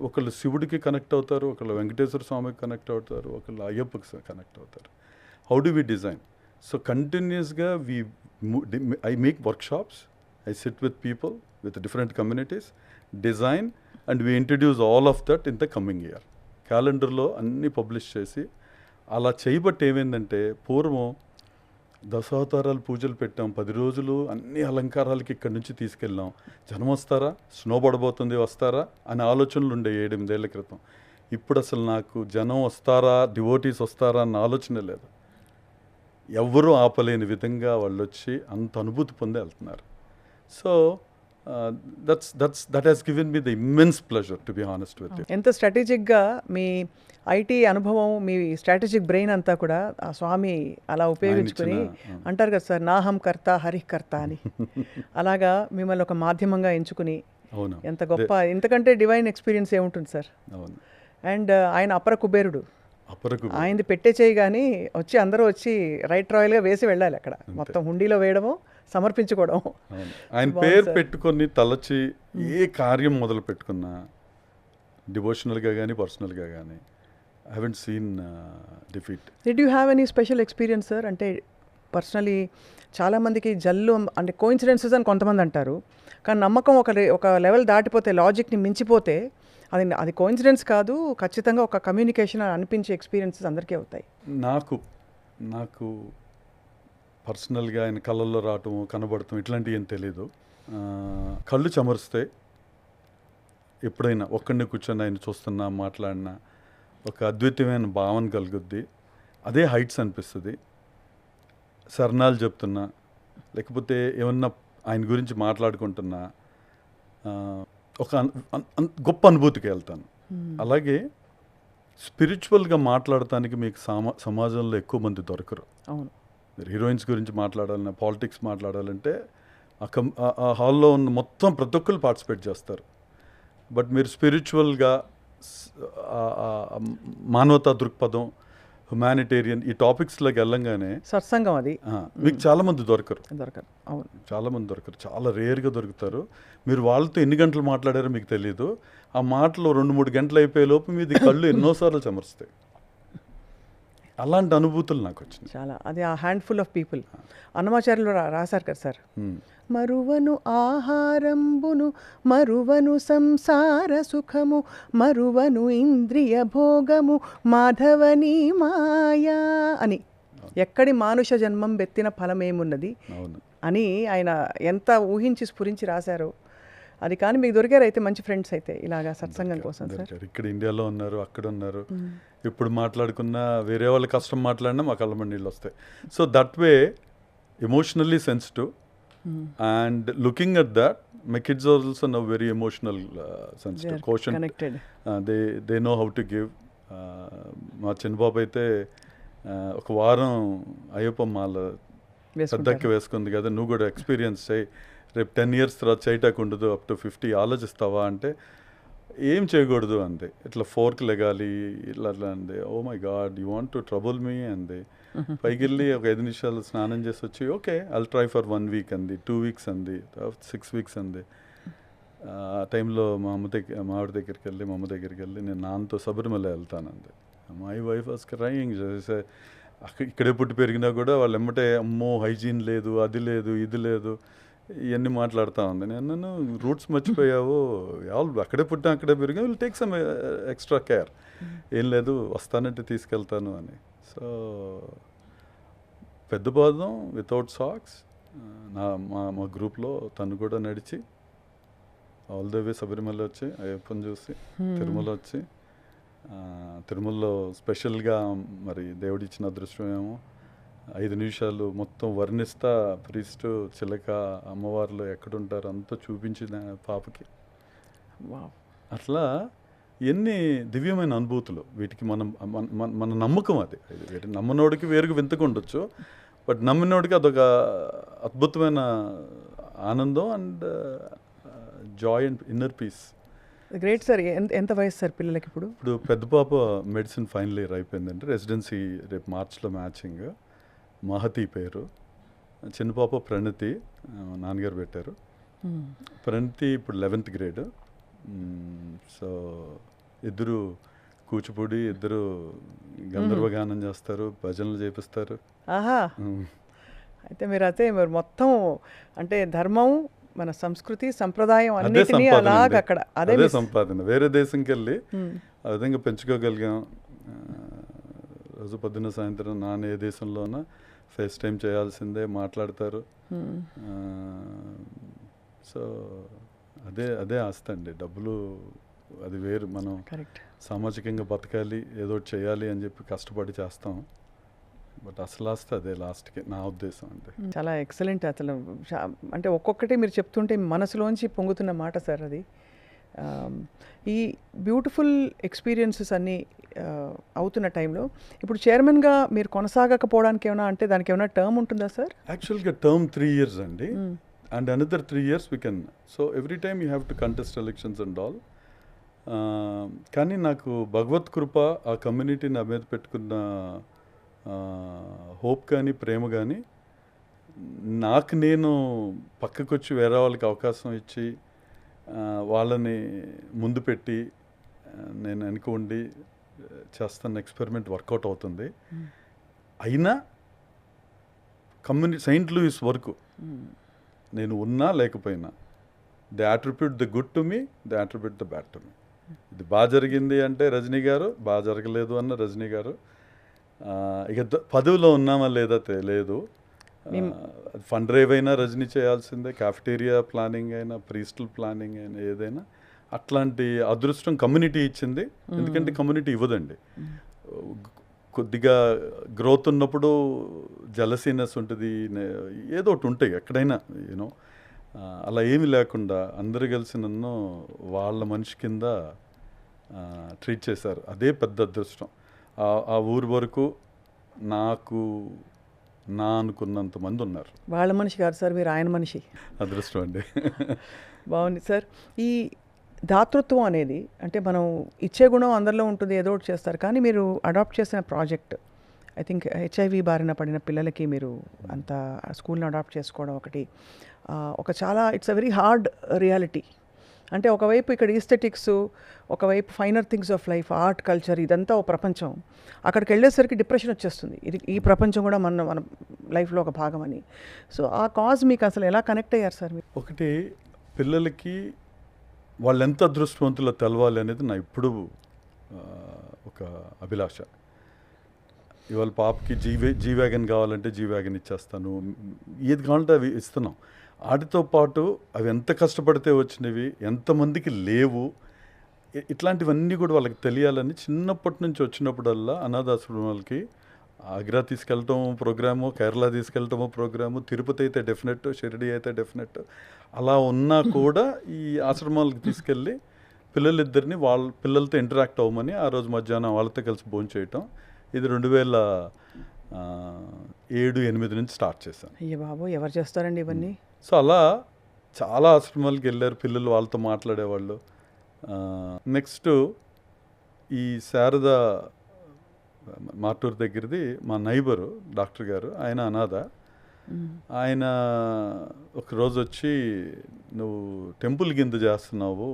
ఒకళ్ళు శివుడికి కనెక్ట్ అవుతారు, ఒకళ్ళు వెంకటేశ్వర స్వామికి కనెక్ట్ అవుతారు, ఒకళ్ళు అయ్యప్పకి కనెక్ట్ అవుతారు. How do we design? So కంటిన్యూస్గా I make workshops, I sit with people with different communities, design, and we introduce all of that in the coming year. క్యాలెండర్లో అన్నీ పబ్లిష్ చేసి అలా చేయబట్టి ఏమైందంటే, పూర్వం దశావతారాలు పూజలు పెట్టాం, 10 రోజులు అన్ని అలంకారాలకి ఇక్కడి నుంచి తీసుకెళ్ళాం, జనం వస్తారా, స్నో పడబోతుంది వస్తారా అనే ఆలోచనలు ఉండే 7-8 ఏళ్ల క్రితం. ఇప్పుడు అసలు నాకు జనం వస్తారా, డివోటీస్ వస్తారా అన్న ఆలోచన లేదు. ఎవ్వరూ ఆపలేని విధంగా వాళ్ళు వచ్చి అంత అనుభూతి పొంది వెళ్తున్నారు. So that has given me the immense pleasure, to be honest with you. ఎంత స్ట్రాటజిక్గా మీ ఐటీ అనుభవం, మీ స్ట్రాటజిక్ బ్రెయిన్ అంతా కూడా ఆ స్వామి అలా ఉపయోగించుకొని అంటారు కదా సార్, నాహం కర్త హరిః కర్త అని. అలాగా మిమ్మల్ని ఒక మాధ్యమంగా ఎంచుకుని అవును, ఎంత గొప్ప, ఇంతకంటే డివైన్ ఎక్స్పీరియన్స్ ఏముంటుంది సార్. అవును. అండ్ ఆయన అపర కుబేరుడు, అపరకు ఆయనది పెట్టే చేయి కానీ వచ్చి అందరూ వచ్చి రైట్ రాయల్గా వేసి వెళ్ళాలి అక్కడ, మొత్తం హుండీలో వేయడము, సమర్పించుకోవడం. ఆయన పేరు పెట్టుకొని తలచి ఏ కార్యం మొదలు పెట్టుకున్నా, డివోషనల్గా కానీ పర్సనల్గా కానీ, I haven't seen defeat. Did you have any special experience sir? అంటే పర్సనలీ చాలామందికి జల్లు అంటే కోఇన్సిడెన్సెస్ అని కొంతమంది అంటారు, కానీ నమ్మకం ఒక లెవెల్ దాటిపోతే, లాజిక్ని మించిపోతే అది కోఇన్సిడెన్స్ కాదు, ఖచ్చితంగా ఒక కమ్యూనికేషన్ అనిపించే ఎక్స్పీరియన్సెస్ అందరికీ అవుతాయి. నాకు పర్సనల్గా ఆయన కళ్ళల్లో రావటం, కనబడటం ఇట్లాంటివి ఏం తెలీదు. కళ్ళు చెమరుస్తాయి ఎప్పుడైనా ఒక్కడిని కూర్చొని ఆయన చూస్తున్నా, మాట్లాడినా ఒక అద్వితీయమైన భావన కలుగుద్ది. అదే హైట్స్ అనిపిస్తుంది. శరణాలు చెప్తున్నా, లేకపోతే ఏమన్నా ఆయన గురించి మాట్లాడుకుంటున్నా ఒక గొప్ప అనుభూతికి వెళ్తాను. అలాగే స్పిరిచువల్గా మాట్లాడటానికి మీకు సమాజంలో ఎక్కువ మంది దొరకరు. అవును, మీరు హీరోయిన్స్ గురించి మాట్లాడాలన్నా, పాలిటిక్స్ మాట్లాడాలంటే ఆ హాల్లో ఉన్న మొత్తం ప్రతి ఒక్కరు పార్టిసిపేట్ చేస్తారు. బట్ మీరు స్పిరిచువల్గా మానవతా దృక్పథం, హ్యుమానిటేరియన్ ఈ టాపిక్స్లోకి వెళ్ళంగానే సత్సంగం అది మీకు చాలామంది దొరకరు. అవును, చాలామంది దొరకరు, చాలా రేర్గా దొరుకుతారు. మీరు వాళ్ళతో ఎన్ని గంటలు మాట్లాడారో మీకు తెలియదు. ఆ మాటలు 2-3 గంటలు అయిపోయే లోపు మీది కళ్ళు ఎన్నోసార్లు చెమరుస్తాయి. అలాంటి అనుభూతులు నాకు వచ్చినాయి చాలా. అది ఆ హ్యాండ్ఫుల్ ఆఫ్ పీపుల్. అన్నమాచార్యులు రాశారు కదా సార్, మరువను ఆహారంబును, మరువను సంసార సుఖము, మరువను ఇంద్రియ భోగము, మాధవని మాయా అని. ఎక్కడి మానుష జన్మం బెత్తిన ఫలమేమున్నది అని ఆయన ఎంత ఊహించి స్ఫురించి రాశారో. అది కానీ మీకు దొరికారు అయితే మంచి ఫ్రెండ్స్ అయితే ఇలాగా సత్సంగం కోసం సార్. ఇక్కడ ఇండియాలో ఉన్నారు, అక్కడ ఉన్నారు. ఇప్పుడు మాట్లాడుకున్నా, వేరే వాళ్ళ కష్టం మాట్లాడినా మా కళ్ళ నీళ్ళు వస్తాయి. So that way emotionally sensitive and looking at that, my kids are also now very emotional, sensitive, quotient, connected. They know how to give. మా చిన్న బాబు అయితే ఒక వారం అయ్యప్ప మాల పెద్దకి వేసుకుంది కదా, నువ్వు కూడా ఎక్స్పీరియన్స్ చేయి, రేపు 10 years తర్వాత చేయటానికి ఉండదు, up to 50 ఆలోచిస్తావా అంటే ఏం చేయకూడదు అంది. ఇట్లా ఫోర్క్ లెగాలి ఇట్లా అంది. Oh my god, you want to trouble me అంది. పైకి వెళ్ళి ఒక 5 నిమిషాలు స్నానం చేసి వచ్చి, okay I'll try for 1 week అంది, 2 weeks అంది, 6 weeks అంది. ఆ టైంలో మా ఆవిడ దగ్గరికి వెళ్ళి, మా అమ్మ దగ్గరికి వెళ్ళి, నేను నాన్నతో శబరిమల వెళ్తానంది. My wife was crying. ఇక్కడే పుట్టి పెరిగినా కూడా వాళ్ళు ఎమ్మటే, అమ్మో హైజీన్ లేదు, అది లేదు, ఇది లేదు, ఇవన్నీ మాట్లాడుతూ ఉంది. నేను రూట్స్ మర్చిపోయావు, అక్కడే పుట్టాం, అక్కడే పెరిగా, will take some extra care, ఏం లేదు వస్తానంటే తీసుకెళ్తాను అని. సో పెద్ద బాదం వితౌట్ సాక్స్ మా గ్రూప్లో తను కూడా నడిచి ఆల్ ద వే శబరిమల వచ్చి, అయ్యప్పని చూసి, తిరుమల వచ్చి, తిరుమలలో స్పెషల్గా మరి దేవుడిచ్చిన అదృష్టం ఏమో 5 నిమిషాలు మొత్తం వర్ణిస్తా ప్రీస్టు, చిలక, అమ్మవార్లు ఎక్కడుంటారు అంతా చూపించిన పాపకి. అట్లా ఎన్ని దివ్యమైన అనుభూతులు వీటికి. మన నమ్మకం అది. నమ్మనోడికి వేరుగా వింతగా ఉండొచ్చు, బట్ నమ్మినోడికి అదొక అద్భుతమైన ఆనందం and Joy and inner peace. Great sir. ఎంత వయసు సార్ పిల్లలకి ఇప్పుడు? ఇప్పుడు పెద్ద పాప మెడిసిన్ ఫైనల్ ఇయర్ అయిపోయిందంటే, రెసిడెన్సీ రేపు మార్చ్లో మ్యాచింగ్, మహతి పేరు. చిన్న పాప ప్రణతి, నాన్నగారు పెట్టారు. ప్రణతి ఇప్పుడు 11th grade, సో ఇద్దరు కూచిపూడి, ఇద్దరు గంధర్వగానం చేస్తారు, భజనలు చేపిస్తారు. ఆహా, అయితే మీరు మొత్తం అంటే ధర్మం, మన సంస్కృతి, సంప్రదాయం అదే అన్నిటినీ సంపాదన అలాగ అండి. అక్కడ అదే మిస్. సంపాదన. వేరే దేశంకి వెళ్ళి ఆ విధంగా పెంచుకోగలిగాం. రోజు పొద్దున్న సాయంత్రం నాన్న ఏ దేశంలోనా ఫేస్ టైం చేయాల్సిందే, మాట్లాడతారు. సో అదే అదే ఆస్తి అండి. డబ్బులు అది వేరు. మనం కరెక్ట్. సామాజికంగా బతకాలి, ఏదో ఒకటి చేయాలి అని చెప్పి కష్టపడి చేస్తాం. బట్ అసలు ఆస్తి అదే లాస్ట్కి, నా ఉద్దేశం అంటే. చాలా ఎక్సలెంట్. అసలు అంటే ఒక్కొక్కటి మీరు చెప్తుంటే మనసులోంచి పొంగుతున్న మాట సార్ అది. ఈ బ్యూటిఫుల్ ఎక్స్పీరియన్సెస్ అన్నీ అవుతున్న టైంలో ఇప్పుడు చైర్మన్గా మీరు కొనసాగకపోవడానికి ఏమైనా, అంటే దానికి ఏమైనా టర్మ్ ఉంటుందా సార్? యాక్చువల్గా టర్మ్ 3 years అండి. And another 3 years we can. So every time you have to contest elections and all. కానీ నాకు భగవత్ కృప, ఆ కమ్యూనిటీని నా మీద పెట్టుకున్న హోప్ కానీ ప్రేమ కానీ, నాకు నేను పక్కకు వచ్చి వేరే వాళ్ళకి అవకాశం ఇచ్చి వాళ్ళని ముందు పెట్టి నేను వెనుక ఉండి చేస్తున్న ఎక్స్పెరిమెంట్ వర్కౌట్ అవుతుంది. అయినా సెయింట్ లూయిస్ వరకు నేను ఉన్నా లేకపోయినా they attribute the good to me, they attribute the bad to me. ఇది బాగా జరిగింది అంటే రజనీ గారు, బాగా జరగలేదు అన్న రజనీ గారు. ఇక పదవిలో ఉన్నామా లేదా తెలియదు. ఫండ్ డ్రైవ్ అయినా రజనీ చేయాల్సిందే, కాఫెటేరియా ప్లానింగ్ అయినా, ప్రీస్టల్ ప్లానింగ్ అయినా, ఏదైనా అట్లాంటి అదృష్టం కమ్యూనిటీ ఇచ్చింది. ఎందుకంటే కమ్యూనిటీ ఇవ్వదండి. కొద్దిగా గ్రోత్ ఉన్నప్పుడు జలసీనెస్ ఉంటుంది, ఏదో ఒకటి ఉంటాయి ఎక్కడైనా, యూనో. అలా ఏమీ లేకుండా అందరూ కలిసి నన్ను వాళ్ళ మనిషి కింద ట్రీట్ చేశారు. అదే పెద్ద అదృష్టం. ఆ ఊరు వరకు నాకు నా అనుకున్నంత మంది ఉన్నారు. వాళ్ళ మనిషి కాదు సార్, మీరు ఆయన మనిషి. అదృష్టం అండి. బాగుంది సార్. ఈ దాతృత్వం అనేది, అంటే మనం ఇచ్చే గుణం అందరిలో ఉంటుంది, ఏదో ఒకటి చేస్తారు. కానీ మీరు అడాప్ట్ చేసిన ప్రాజెక్ట్, ఐ థింక్ HIV బారిన పడిన పిల్లలకి మీరు అంత స్కూల్ని అడాప్ట్ చేసుకోవడం ఒకటి, ఒక చాలా it's a very hard reality. అంటే ఒకవైపు ఇక్కడ ఈస్థెటిక్స్, ఒకవైపు finer things of life, art, culture, ఇదంతా ఒక ప్రపంచం. అక్కడికి వెళ్ళేసరికి డిప్రెషన్ వచ్చేస్తుంది. ఈ ప్రపంచం కూడా మన లైఫ్లో ఒక భాగం అని. సో ఆ కాజ్ మీకు అసలు ఎలా కనెక్ట్ అయ్యారు సార్ మీరు? ఒకటి, పిల్లలకి వాళ్ళు ఎంత అదృష్టవంతులో తెలవాలి అనేది నా ఇప్పుడు ఒక అభిలాష. ఇవాళ పాపకి జీ వ్యాగన్ కావాలంటే జీ వ్యాగన్ ఇచ్చేస్తాను, ఏది కావాలంటే అవి ఇస్తున్నాం. వాటితో పాటు అవి ఎంత కష్టపడితే వచ్చినవి, ఎంతమందికి లేవు, ఇట్లాంటివన్నీ కూడా వాళ్ళకి తెలియాలని చిన్నప్పటి నుంచి వచ్చినప్పుడల్లా అనాథాశ్రమాలకి ఆగ్రా తీసుకెళ్ళటం ప్రోగ్రాము, కేరళ తీసుకెళ్ళటము ప్రోగ్రాము, తిరుపతి అయితే డెఫినెట్, షిరిడి అయితే డెఫినెట్. అలా ఉన్నా కూడా ఈ ఆశ్రమాలకు తీసుకెళ్ళి పిల్లలిద్దరిని వాళ్ళ పిల్లలతో ఇంటరాక్ట్ అవ్వమని ఆ రోజు మధ్యాహ్నం వాళ్ళతో కలిసి భోజనం చేయటం. ఇది 2007-8 నుంచి స్టార్ట్ చేశాను. అయ్యో బాబు, ఎవరు చేస్తారండి ఇవన్నీ? సో అలా చాలా ఆశ్రమాలకు వెళ్ళారు పిల్లలు, వాళ్ళతో మాట్లాడేవాళ్ళు. నెక్స్ట్ ఈ శారద మార్టూర్ దగ్గరది మా నైబరు డాక్టర్ గారు, ఆయన అనాథ. ఆయన ఒకరోజు వచ్చి, నువ్వు టెంపుల్కి ఇంత చేస్తున్నావు,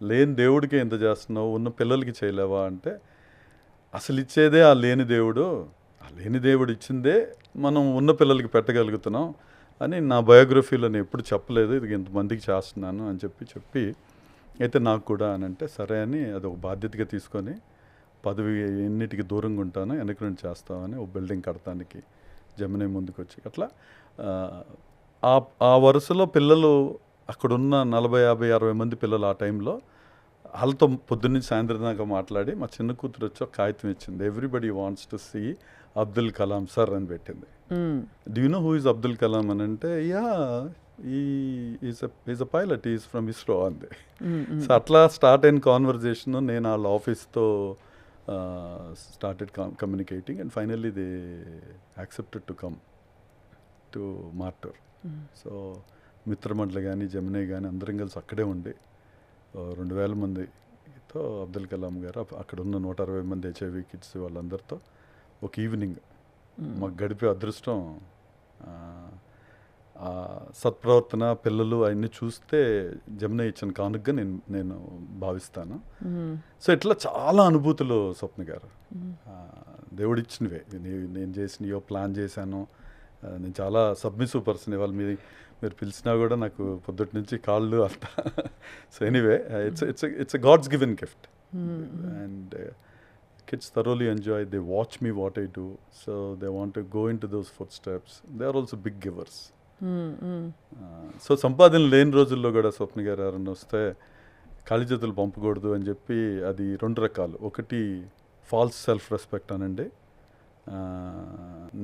లేని దేవుడికి ఇంత చేస్తున్నావు, ఉన్న పిల్లలకి చేయలేవా అంటే, అసలు ఇచ్చేదే ఆ లేని దేవుడు, ఆ లేని దేవుడు ఇచ్చిందే మనం ఉన్న పిల్లలకి పెట్టగలుగుతున్నాం అని నా బయోగ్రఫీలో నేను ఎప్పుడు చెప్పలేదు, ఇది ఇంతమందికి చేస్తున్నాను అని చెప్పి అయితే నాకు కూడా అని అంటే, సరే అని అది ఒక బాధ్యతగా తీసుకొని పదవి ఎన్నిటికి దూరంగా ఉంటాను, వెనక నుంచి చేస్తామని ఒక బిల్డింగ్ కడతానికి జమినీ ముందుకు వచ్చి అట్లా ఆ వరుసలో పిల్లలు అక్కడున్న 40, 50, 60 మంది పిల్లలు ఆ టైంలో వాళ్ళతో పొద్దున్నుంచి సాయంత్రం దాకా మాట్లాడి మా చిన్న కూతురు వచ్చి ఒక కాగితం ఇచ్చింది. Everybody wants to see Abdul Kalam sir అని పెట్టింది. Do you know who is Abdul Kalam అని అంటే, yeah is a pilot, is from ISRO అంది. సో అట్లా స్టార్ట్ అయిన కాన్వర్జేషన్. నేను వాళ్ళ ఆఫీస్తో started communicating and finally they accepted to come to Martyr. So Mitramandali కానీ జమినీ కానీ అందరం కలిసి అక్కడే ఉండి 2000 మందితో అబ్దుల్ కలాం గారు అక్కడ ఉన్న 160 మంది HIV కిడ్స్ వాళ్ళందరితో ఒక ఈవినింగ్ మాకు గడిపే అదృష్టం సత్ప్రవర్తన పిల్లలు అవన్నీ చూస్తే జమున ఇచ్చిన కానుకగా నేను భావిస్తాను. సో ఇట్లా చాలా అనుభూతులు స్వప్న గారు దేవుడిచ్చినవే. నేను చేసినయో ప్లాన్ చేశాను. నేను చాలా సబ్మిసివ్ పర్సన్. ఇవాళ మీరు పిలిచినా కూడా నాకు పొద్దుటి నుంచి కాళ్ళు అంతా. So anyway it's God's given gift and kids thoroughly enjoy. They watch me what I do, so they want to go into those footsteps. They are also big givers. So సంపాదన లేని రోజుల్లో కూడా స్వప్న గారు ఎవరన్నా వస్తే ఖాళీ చేతులు పంపకూడదు అని చెప్పి అది 2 రకాలు. ఒకటి ఫాల్స్ సెల్ఫ్ రెస్పెక్ట్ అనండి,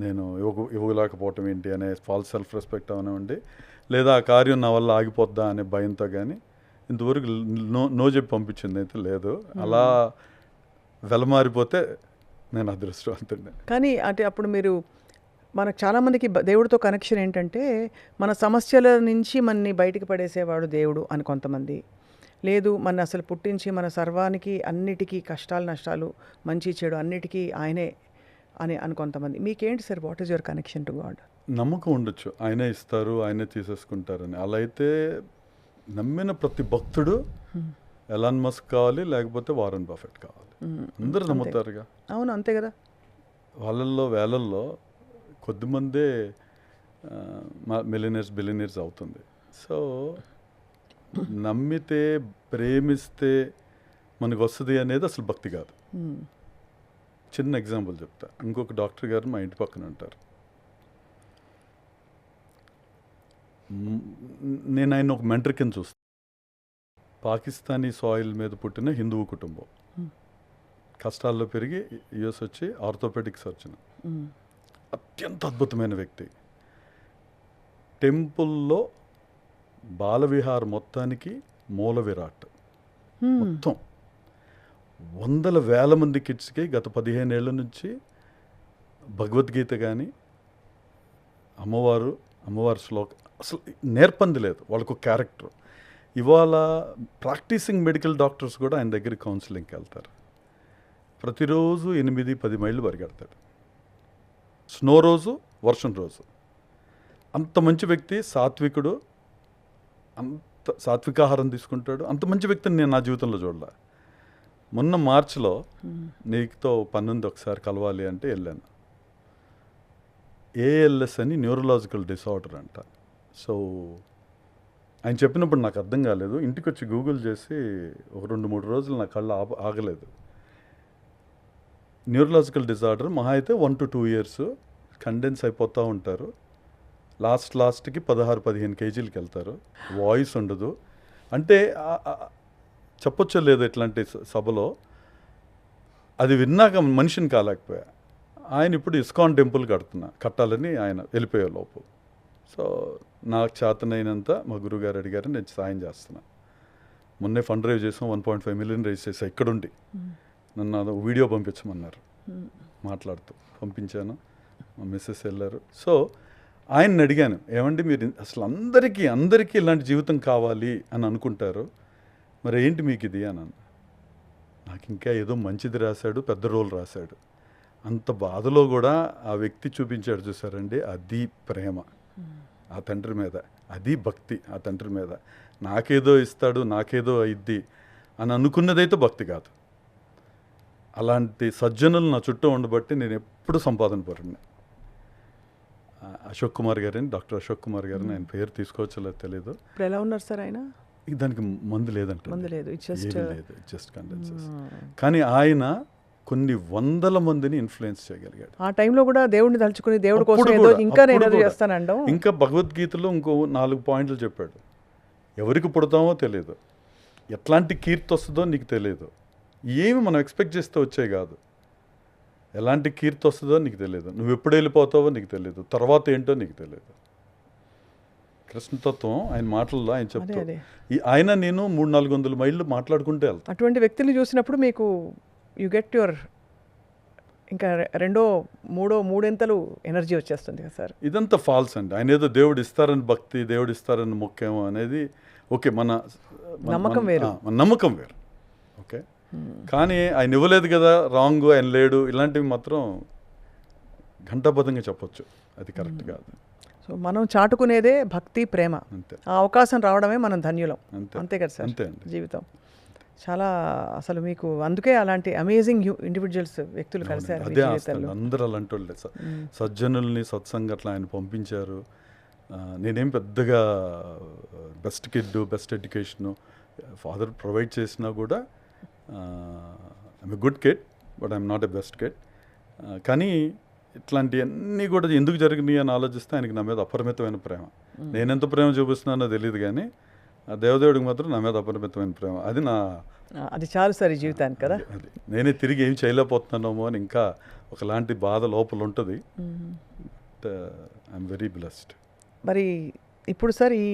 నేను ఇవ్వలేకపోవటం ఏంటి అనే ఫాల్స్ సెల్ఫ్ రెస్పెక్ట్ అవనివ్వండి, లేదా ఆ కార్యం నా వల్ల ఆగిపోద్దా అనే భయంతో. కానీ ఇంతవరకు నో చెప్పి పంపించింది అయితే లేదు. అలా వెలమారిపోతే నేను అదృష్టవంతుడిని. కానీ అంటే అప్పుడు మీరు మనకు చాలామందికి దేవుడితో కనెక్షన్ ఏంటంటే మన సమస్యల నుంచి మనని బయటికి పడేసేవాడు దేవుడు అని కొంతమంది, లేదు మన అసలు పుట్టించి మన సర్వానికి అన్నిటికీ కష్టాలు నష్టాలు మంచి చెడు అన్నిటికీ ఆయనే అని కొంతమంది. మీకేంటి sir, what is your connection to god? నమ్మకం ఉండొచ్చు, ఆయనే ఇస్తారు ఆయనే తీసేసుకుంటారని. అలా అయితే నమ్మిన ప్రతి భక్తుడు ఎలాన్ మస్క్ కావాలి, లేకపోతే వారన్ బఫెట్ కావాలి. అందరూ నమ్ముతారుగా. అవును, అంతే కదా. వాళ్ళల్లో వేలల్లో కొద్దిమందే బిలియనీర్స్ అవుతుంది. సో నమ్మితే ప్రేమిస్తే మనకు వస్తుంది అనేది అసలు భక్తి కాదు. చిన్న ఎగ్జాంపుల్ చెప్తా. ఇంకొక డాక్టర్ గారు మా ఇంటి పక్కన ఉంటారు. నేను ఆయన ఒక మెంటర్ కింద చూస్తాను. పాకిస్తానీ సాయిల్ మీద పుట్టిన హిందువు కుటుంబం, కష్టాల్లో పెరిగి యుఎస్ వచ్చి ఆర్థోపెడిక్ సర్జన్, అత్యంత అద్భుతమైన వ్యక్తి. టెంపుల్లో బాలవిహార్ మొత్తానికి మూల విరాట్. మొత్తం వందల వేల మంది కిడ్స్కి గత 15 ఏళ్ళ నుంచి భగవద్గీత కానీ అమ్మవారి శ్లోకం అసలు నేర్పంది లేదు. వాళ్ళకు క్యారెక్టర్. ఇవాళ ప్రాక్టీసింగ్ మెడికల్ డాక్టర్స్ కూడా ఆయన దగ్గర కౌన్సిలింగ్కి వెళ్తారు. ప్రతిరోజు 8-10 మైళ్ళు పరిగెడతాడు. స్నో రోజు, వర్షం రోజు. అంత మంచి వ్యక్తి, సాత్వికుడు, అంత సాత్వికాహారం తీసుకుంటాడు. అంత మంచి వ్యక్తిని నేను నా జీవితంలో చూడలే. మొన్న మార్చిలో నీకుతో పన్నుంది ఒకసారి కలవాలి అంటే వెళ్ళాను. ALS అని న్యూరలాజికల్ డిసార్డర్ అంట. సో ఆయన చెప్పినప్పుడు నాకు అర్థం కాలేదు. ఇంటికి వచ్చి గూగుల్ చేసి ఒక 2-3 రోజులు నా కళ్ళు ఆగలేదు. న్యూరలాజికల్ డిజార్డర్ మహా అయితే 1 to 2 years కండెన్స్ అయిపోతూ ఉంటారు. లాస్ట్కి 16-15 kgs వెళ్తారు. వాయిస్ ఉండదు. అంటే చెప్పొచ్చో లేదు ఇట్లాంటి సభలో. అది విన్నాక మనిషిని కాలేకపోయా. ఆయన ఇప్పుడు ఇస్కాన్ టెంపుల్ కట్టాలని ఆయన వెళ్ళిపోయే లోపు. సో నాకు చేతనైనంత మా గురువుగారు అడిగారు, నేను సాయం చేస్తున్నా. మొన్నే ఫండ్ రైజ్ చేసాం, 1.5 million రైజ్ చేసా ఇక్కడుండి. నన్ను అది వీడియో పంపించమన్నారు. మాట్లాడుతూ పంపించాను. మా మిస్సెస్ వెళ్ళారు. సో ఆయన్ని అడిగాను, ఏమండి మీరు అసలు అందరికీ ఇలాంటి జీవితం కావాలి అని అనుకుంటారు, మరి ఏంటి మీకు ఇది అని. నాకు ఇంకా ఏదో మంచిది రాశాడు, పెద్ద రోల్ రాశాడు. అంత బాధలో కూడా ఆ వ్యక్తి చూపించాడు చూసారండి, అది ప్రేమ ఆ తండ్రి మీద, అది భక్తి ఆ తండ్రి మీద. నాకేదో ఇస్తాడు, నాకేదో అయిద్ది అని అనుకున్నదైతే భక్తి కాదు. అలాంటి సజ్జనులు నా చుట్టూ ఉండబట్టి నేను ఎప్పుడు సంపాదన పరుడిని. అశోక్ కుమార్ గారని, డాక్టర్ అశోక్ కుమార్ గారని, ఆయన పేరు తీసుకోవచ్చలేదు తెలీదు. ఇప్పుడు ఎలా ఉన్నారు సార్ ఆయన? దానికి మందు లేదంట, లేదు, జస్ట్ కండెన్సెస్. కానీ ఆయన కొన్ని 100 మందిని ఇన్ఫ్లుయెన్స్ చేయగలిగాడు. ఆ టైంలో కూడా దేవుడిని తలుచుకుని దేవుడి కోసం ఇంకా నేను ఏదో చేస్తానంటాం. ఇంకా భగవద్గీతలో ఇంకో 4 పాయింట్లు చెప్పాడు. ఎవరికి పుడతామో తెలియదు, ఎట్లాంటి కీర్తి వస్తుందో నీకు తెలియదు, ఏమి మనం ఎక్స్పెక్ట్ చేస్తే వచ్చే కాదు, ఎలాంటి కీర్తి వస్తుందో నీకు తెలియదు, నువ్వు ఎప్పుడు వెళ్ళిపోతావో నీకు తెలియదు, తర్వాత ఏంటో నీకు తెలియదు. కృష్ణతత్వం ఆయన మాటల్లో ఆయన చెప్తాడు. ఆయన నేను 300-400 మైళ్ళు మాట్లాడుకుంటే వెళ్తాను. అటువంటి వ్యక్తిని చూసినప్పుడు మీకు యు గెట్ యువర్ ఇంకా మూడెంతలు ఎనర్జీ వచ్చేస్తుంది కదా సార్. ఇదంతా ఫాల్స్ అండి. ఆయన ఏదో దేవుడు ఇస్తారని భక్తి, దేవుడు ఇస్తారని మొక్కేమో అనేది ఓకే, మన నమ్మకం వేరు. ఓకే, కానీ ఆయన ఇవ్వలేదు కదా, రాంగ్, ఆయన లేడు, ఇలాంటివి మాత్రం ఘంటాబద్ధంగా చెప్పొచ్చు, అది కరెక్ట్ కాదు. సో మనం చాటుకునేదే భక్తి, ప్రేమ. అంతే ఆ అవకాశం రావడమే మనం ధన్యులం. అంతే అంతే కదా సార్ అంతే అండి. జీవితం. చాలా అసలు మీకు అందుకే అలాంటి అమేజింగ్ ఇండివిజువల్స్ వ్యక్తులు కలిశారు మీ అదే ఆస్తి జీవితంలో. అందరూ అలాంటి వాళ్ళే సార్. సజ్జనుల్ని సత్సంగ అట్లా ఆయన పంపించారు. నేనేం పెద్దగా best kid, best education father provide చేసినా కూడా I'm a good kid but I'm not a best kid. కానీ ఇట్లాంటివన్నీ కూడా ఎందుకు జరిగినాయి అని ఆలోచిస్తే ఆయనకి నా మీద అపరిమితమైన ప్రేమ. నేనెంత ప్రేమ చూపిస్తున్నానో తెలియదు కానీ ఆ దేవదేవుడికి మాత్రం నా మీద అపరిమితమైన ప్రేమ. అది నా అది చాలు సార్ ఈ జీవితానికి కదా. అది నేనే తిరిగి ఏం చేయలేకపోతున్నానేమో అని ఇంకా ఒకలాంటి బాధ లోపల ఉంటుంది. I'm very blessed. మరి ఇప్పుడు సార్ ఈ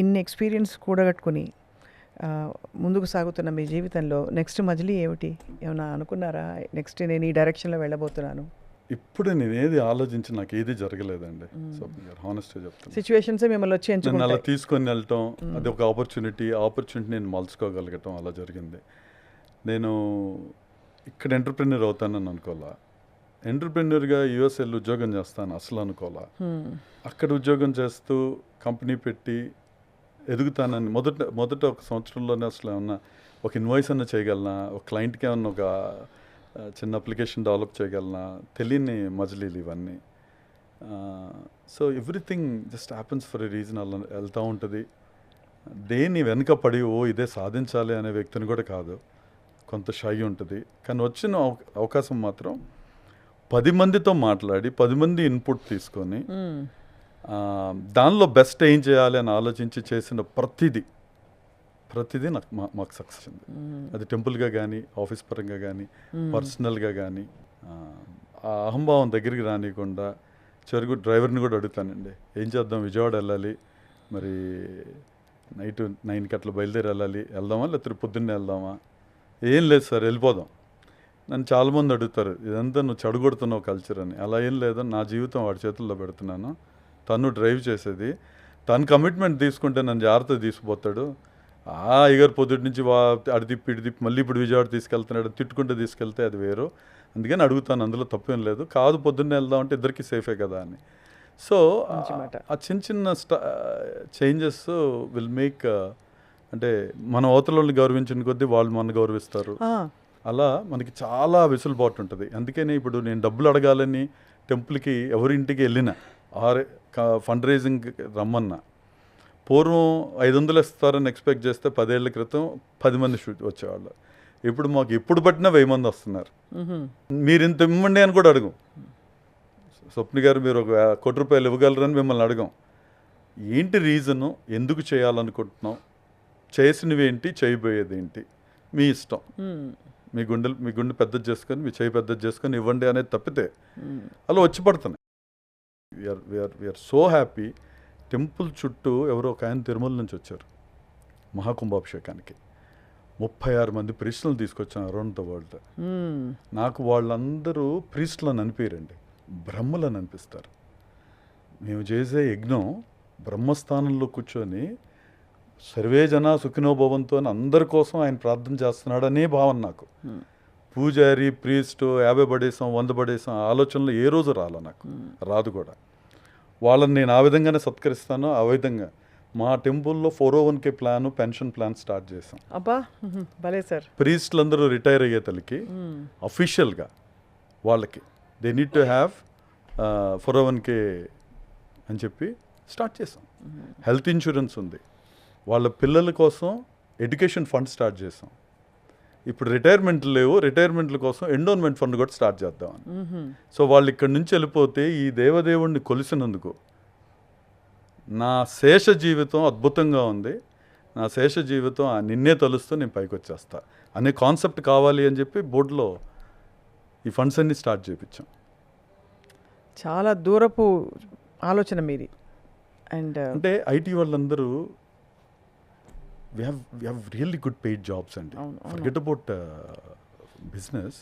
ఇన్ని ఎక్స్పీరియన్స్ కూడగట్టుకుని ముందుకు సాగుతున్న మీ జీవితంలో నెక్స్ట్ మజిలీ ఏమిటి? ఏమైనా అనుకున్నారా? నెక్స్ట్ నేను ఈ డైరెక్షన్లో వెళ్ళబోతున్నాను. ఇప్పుడు నేనేది ఆలోచించి నాకు ఏది జరగలేదండి. సో హానెస్ట్గా చెప్తాను. సిచ్యువేషన్సే మిమ్మల్ని వచ్చి నన్ను అలా ఎంచుకుంటాయి. తీసుకొని వెళ్ళటం, అది ఒక ఆపర్చునిటీ నేను మలుచుకోగలగటం అలా జరిగింది. నేను ఇక్కడ ఎంటర్ప్రెన్యూర్ అవుతానని అనుకోవాలా. ఎంటర్ప్రెన్యూర్గా యూఎస్ వెళ్ళి ఉద్యోగం చేస్తాను అసలు అనుకోవాలా. అక్కడ ఉద్యోగం చేస్తూ కంపెనీ పెట్టి ఎదుగుతానని మొదట ఒక సంవత్సరంలోనే అసలు ఏమన్నా ఒక ఇన్వాయిస్ అన్న చేయగలనా, ఒక క్లయింట్కి ఏమన్నా ఒక చిన్న అప్లికేషన్ డెవలప్ చేయగలనా, తెలియని మజిలీలు ఇవన్నీ. So everything just happens for a reason. అలా వెళ్తూ ఉంటుంది. దేన్ని వెనుక పడి ఇదే సాధించాలి అనే వ్యక్తిని కూడా కాదు, కొంత షై ఉంటుంది. కానీ వచ్చిన అవకాశం మాత్రం 10 మందితో మాట్లాడి 10 మంది ఇన్పుట్ తీసుకొని దానిలో బెస్ట్ ఏం చేయాలి అని ఆలోచించి చేసిన ప్రతిదీ నాకు మాకు సక్సెస్ ఉంది. అది టెంపుల్గా కానీ, ఆఫీస్ పరంగా కానీ, పర్సనల్గా కానీ. ఆ అహంభావం దగ్గరికి రానియకుండా చెరుకు డ్రైవర్ని కూడా అడుగుతానండి, ఏం చేద్దాం, విజయవాడ వెళ్ళాలి, మరి నైట్ 9కి అట్లా బయలుదేరి వెళ్దామా లేకపోతే పొద్దున్నే వెళ్దామా? ఏం లేదు సార్, వెళ్ళిపోదాం. నన్ను చాలామంది అడుగుతారు, ఇదంతా నువ్వు చెడగొడుతున్నావు కల్చర్ అని. అలా ఏం లేదు, నా జీవితం వాడి చేతుల్లో పెడుతున్నాను. తను డ్రైవ్ చేసేది, తను కమిట్మెంట్ తీసుకుంటే నన్ను జాగ్రత్తగా తీసుకుపోతాడు. అయ్యగారు పొద్దుటి నుంచి అడి తిప్పి ఇటు తిప్పి మళ్ళీ ఇప్పుడు విజయవాడ తీసుకెళ్తున్నాడు, తిట్టుకుంటే తీసుకెళ్తే అది వేరు. అందుకని అడుగుతాను, అందులో తప్పేం లేదు. కాదు పొద్దున్నే వెళ్దాం అంటే ఇద్దరికి సేఫే కదా అని. సో ఆ చిన్న చేంజెస్ విల్ మేక్, అంటే మన అవతలని గౌరవించిన కొద్దీ వాళ్ళు మన గౌరవిస్తారు. అలా మనకి చాలా వెసులుబాటు ఉంటుంది. అందుకనే ఇప్పుడు నేను డబ్బులు అడగాలని టెంపుల్కి ఎవరింటికి వెళ్ళినా, ఫండ్ రైజింగ్ రమ్మన్నా, పూర్వం 500 ఇస్తారని ఎక్స్పెక్ట్ చేస్తే 10 ఏళ్ల క్రితం 10 మంది వచ్చేవాళ్ళు. ఇప్పుడు మాకు ఎప్పుడు పట్టినా 1000 మంది వస్తున్నారు. మీరు ఇంత ఇవ్వండి అని కూడా అడగం. స్వప్ని గారు మీరు ఒక ₹1,00,00,000 ఇవ్వగలరని మిమ్మల్ని అడగం. ఏంటి రీజను, ఎందుకు చేయాలనుకుంటున్నాం, చేసినవి ఏంటి, చేయబోయేది ఏంటి, మీ ఇష్టం. మీ గుండె పెద్దది చేసుకొని, మీ చేయి పెద్దది చేసుకొని ఇవ్వండి అనేది తప్పితే అలా వచ్చి పడుతున్నాయి. We are so happy. టెంపుల్ చుట్టూ ఎవరో ఒక ఆయన తిరుమల నుంచి వచ్చారు మహాకుంభాభిషేకానికి. 36 మంది ప్రీస్టులను తీసుకొచ్చాను అరౌండ్ ద వరల్డ్. నాకు వాళ్ళందరూ ప్రీస్టులను అనిపించరండి, బ్రహ్మలను అనిపిస్తారు. మేము చేసే యజ్ఞం బ్రహ్మస్థానంలో కూర్చొని సర్వే జన సుఖినో భవంతో అని అందరి కోసం ఆయన ప్రార్థన చేస్తున్నాడు అనే భావన నాకు. పూజారి, ప్రీస్టు 50 పడేసాం 100 పడేసాం ఆలోచనలు ఏ రోజు నాకు రాదు కూడా. వాళ్ళని నేను ఆ విధంగానే సత్కరిస్తాను. ఆ విధంగా మా టెంపుల్లో 401k plan, pension plan start చేసాం. అబ్బా భలే సార్. ప్రీస్టులు అందరూ రిటైర్ అయ్యే తలకి అఫీషియల్గా వాళ్ళకి they need to have 401k అని చెప్పి స్టార్ట్ చేసాం. హెల్త్ ఇన్సూరెన్స్ ఉంది. వాళ్ళ పిల్లల కోసం ఎడ్యుకేషన్ ఫండ్ స్టార్ట్ చేసాం. ఇప్పుడు రిటైర్మెంట్లు లేవు, రిటైర్మెంట్ల కోసం ఎండోన్మెంట్ ఫండ్ కూడా స్టార్ట్ చేద్దామని. సో వాళ్ళు ఇక్కడి నుంచి వెళ్ళిపోతే ఈ దేవదేవుణ్ణి కొలిసినందుకు నా శేష జీవితం అద్భుతంగా ఉంది. నా శేష జీవితం నిన్నే తలుస్తూ నేను పైకి వచ్చేస్తా అనే కాన్సెప్ట్ కావాలి అని చెప్పి బోర్డులో ఈ ఫండ్స్ అన్ని స్టార్ట్ చేయించాం. చాలా దూరపు ఆలోచన మీది. అండ్ అంటే ఐటీ వాళ్ళందరూ we have really good paid jobs అండి. Forget about business.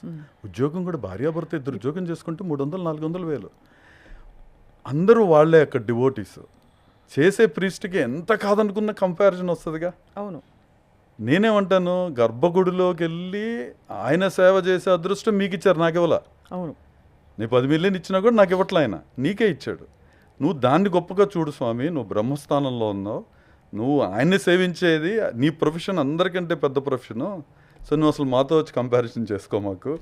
ఉద్యోగం కూడా భార్యాభర్త ఇద్దరు ఉద్యోగం చేసుకుంటే 300,000-400,000 అందరూ వాళ్ళే అక్కడ డివోటీస్. చేసే ప్రీస్ట్కి ఎంత కాదనుకున్న కంపారిజన్ వస్తుందిగా. అవును. నేనేమంటాను, గర్భగుడిలోకి వెళ్ళి ఆయన సేవ చేసే అదృష్టం మీకు ఇచ్చారు, నాకు ఇవ్వాల. అవును. నీ 10 మిలియన్ ఇచ్చినా కూడా నాకు ఇవ్వట్లే, ఆయన నీకే ఇచ్చాడు. నువ్వు దాన్ని గొప్పగా చూడు స్వామి, నువ్వు బ్రహ్మస్థానంలో ఉన్నావు, నువ్వు ఆయన్ని సేవించేది నీ ప్రొఫెషన్ అందరికంటే పెద్ద ప్రొఫెషను, సో నువ్వు అసలు మాతో వచ్చి కంపారిజన్ చేసుకో మాకు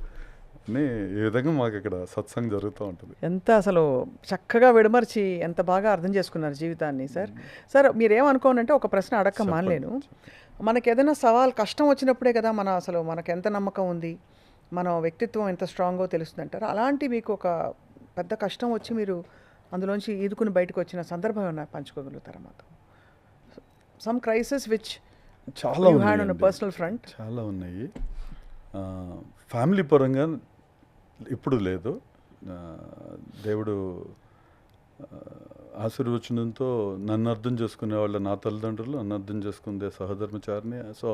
అని ఈ విధంగా మాకు ఇక్కడ సత్సంగం జరుగుతూ ఉంటుంది. ఎంత అసలు చక్కగా విడమర్చి ఎంత బాగా అర్థం చేసుకున్నారు జీవితాన్ని సార్. సార్ మీరేమనుకోనంటే ఒక ప్రశ్న అడక్క మానలేను. మనకి ఏదైనా సవాల్ కష్టం వచ్చినప్పుడే కదా మనకు ఎంత నమ్మకం ఉంది, మన వ్యక్తిత్వం ఎంత స్ట్రాంగో తెలుస్తుంది అంటారు. అలాంటి మీకు ఒక పెద్ద కష్టం వచ్చి మీరు అందులోంచి ఈదుకుని బయటకు వచ్చిన సందర్భం ఏమైనా పంచుకోగలుగుతారా మాతో? సమ్ క్రైసిస్ విచ్ చాలా you had on a personal front? చాలా ఉన్నాయి. ఫ్యామిలీ పరంగా ఇప్పుడు లేదు. దేవుడు ఆశీర్వచనంతో నన్ను అర్థం చేసుకునే వాళ్ళ నా తల్లిదండ్రులు, నన్ను అర్థం చేసుకునే సహధర్మచారిని. సో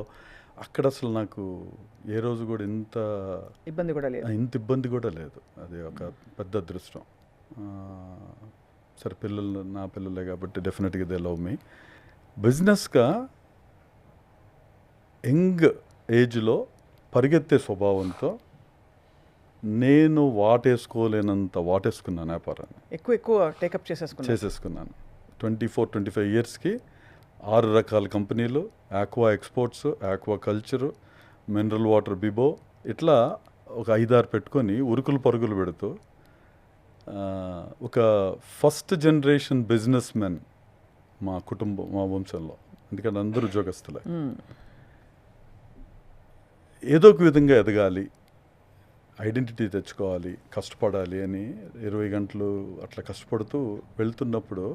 అక్కడ అసలు నాకు ఏ రోజు కూడా ఇంత ఇబ్బంది కూడా లేదు. అది ఒక పెద్ద అదృష్టం. సరే పిల్లలు నా పిల్లలే కాబట్టి డెఫినెట్గా దే లవ్ మీ. బిజినెస్గా యంగ్ ఏజ్లో పరిగెత్తే స్వభావంతో నేను వాటేసుకున్నాను వ్యాపారాన్ని. ఎక్కువ టేకప్ చేసేసుకున్నాను. 24-25 ఇయర్స్కి 6 రకాల కంపెనీలు, aqua exports, aquaculture, mineral water Bibo, ఇట్లా ఒక 5-6 పెట్టుకొని ఉరుకులు పరుగులు పెడుతూ ఒక ఫస్ట్ జనరేషన్ బిజినెస్ మెన్ మా కుటుంబం, మా వంశంలో. ఎందుకంటే అందరూ ఉద్యోగస్తులే. ఏదో ఒక విధంగా ఎదగాలి, ఐడెంటిటీ తెచ్చుకోవాలి, కష్టపడాలి అని 20 గంటలు అట్లా కష్టపడుతూ వెళ్తున్నప్పుడు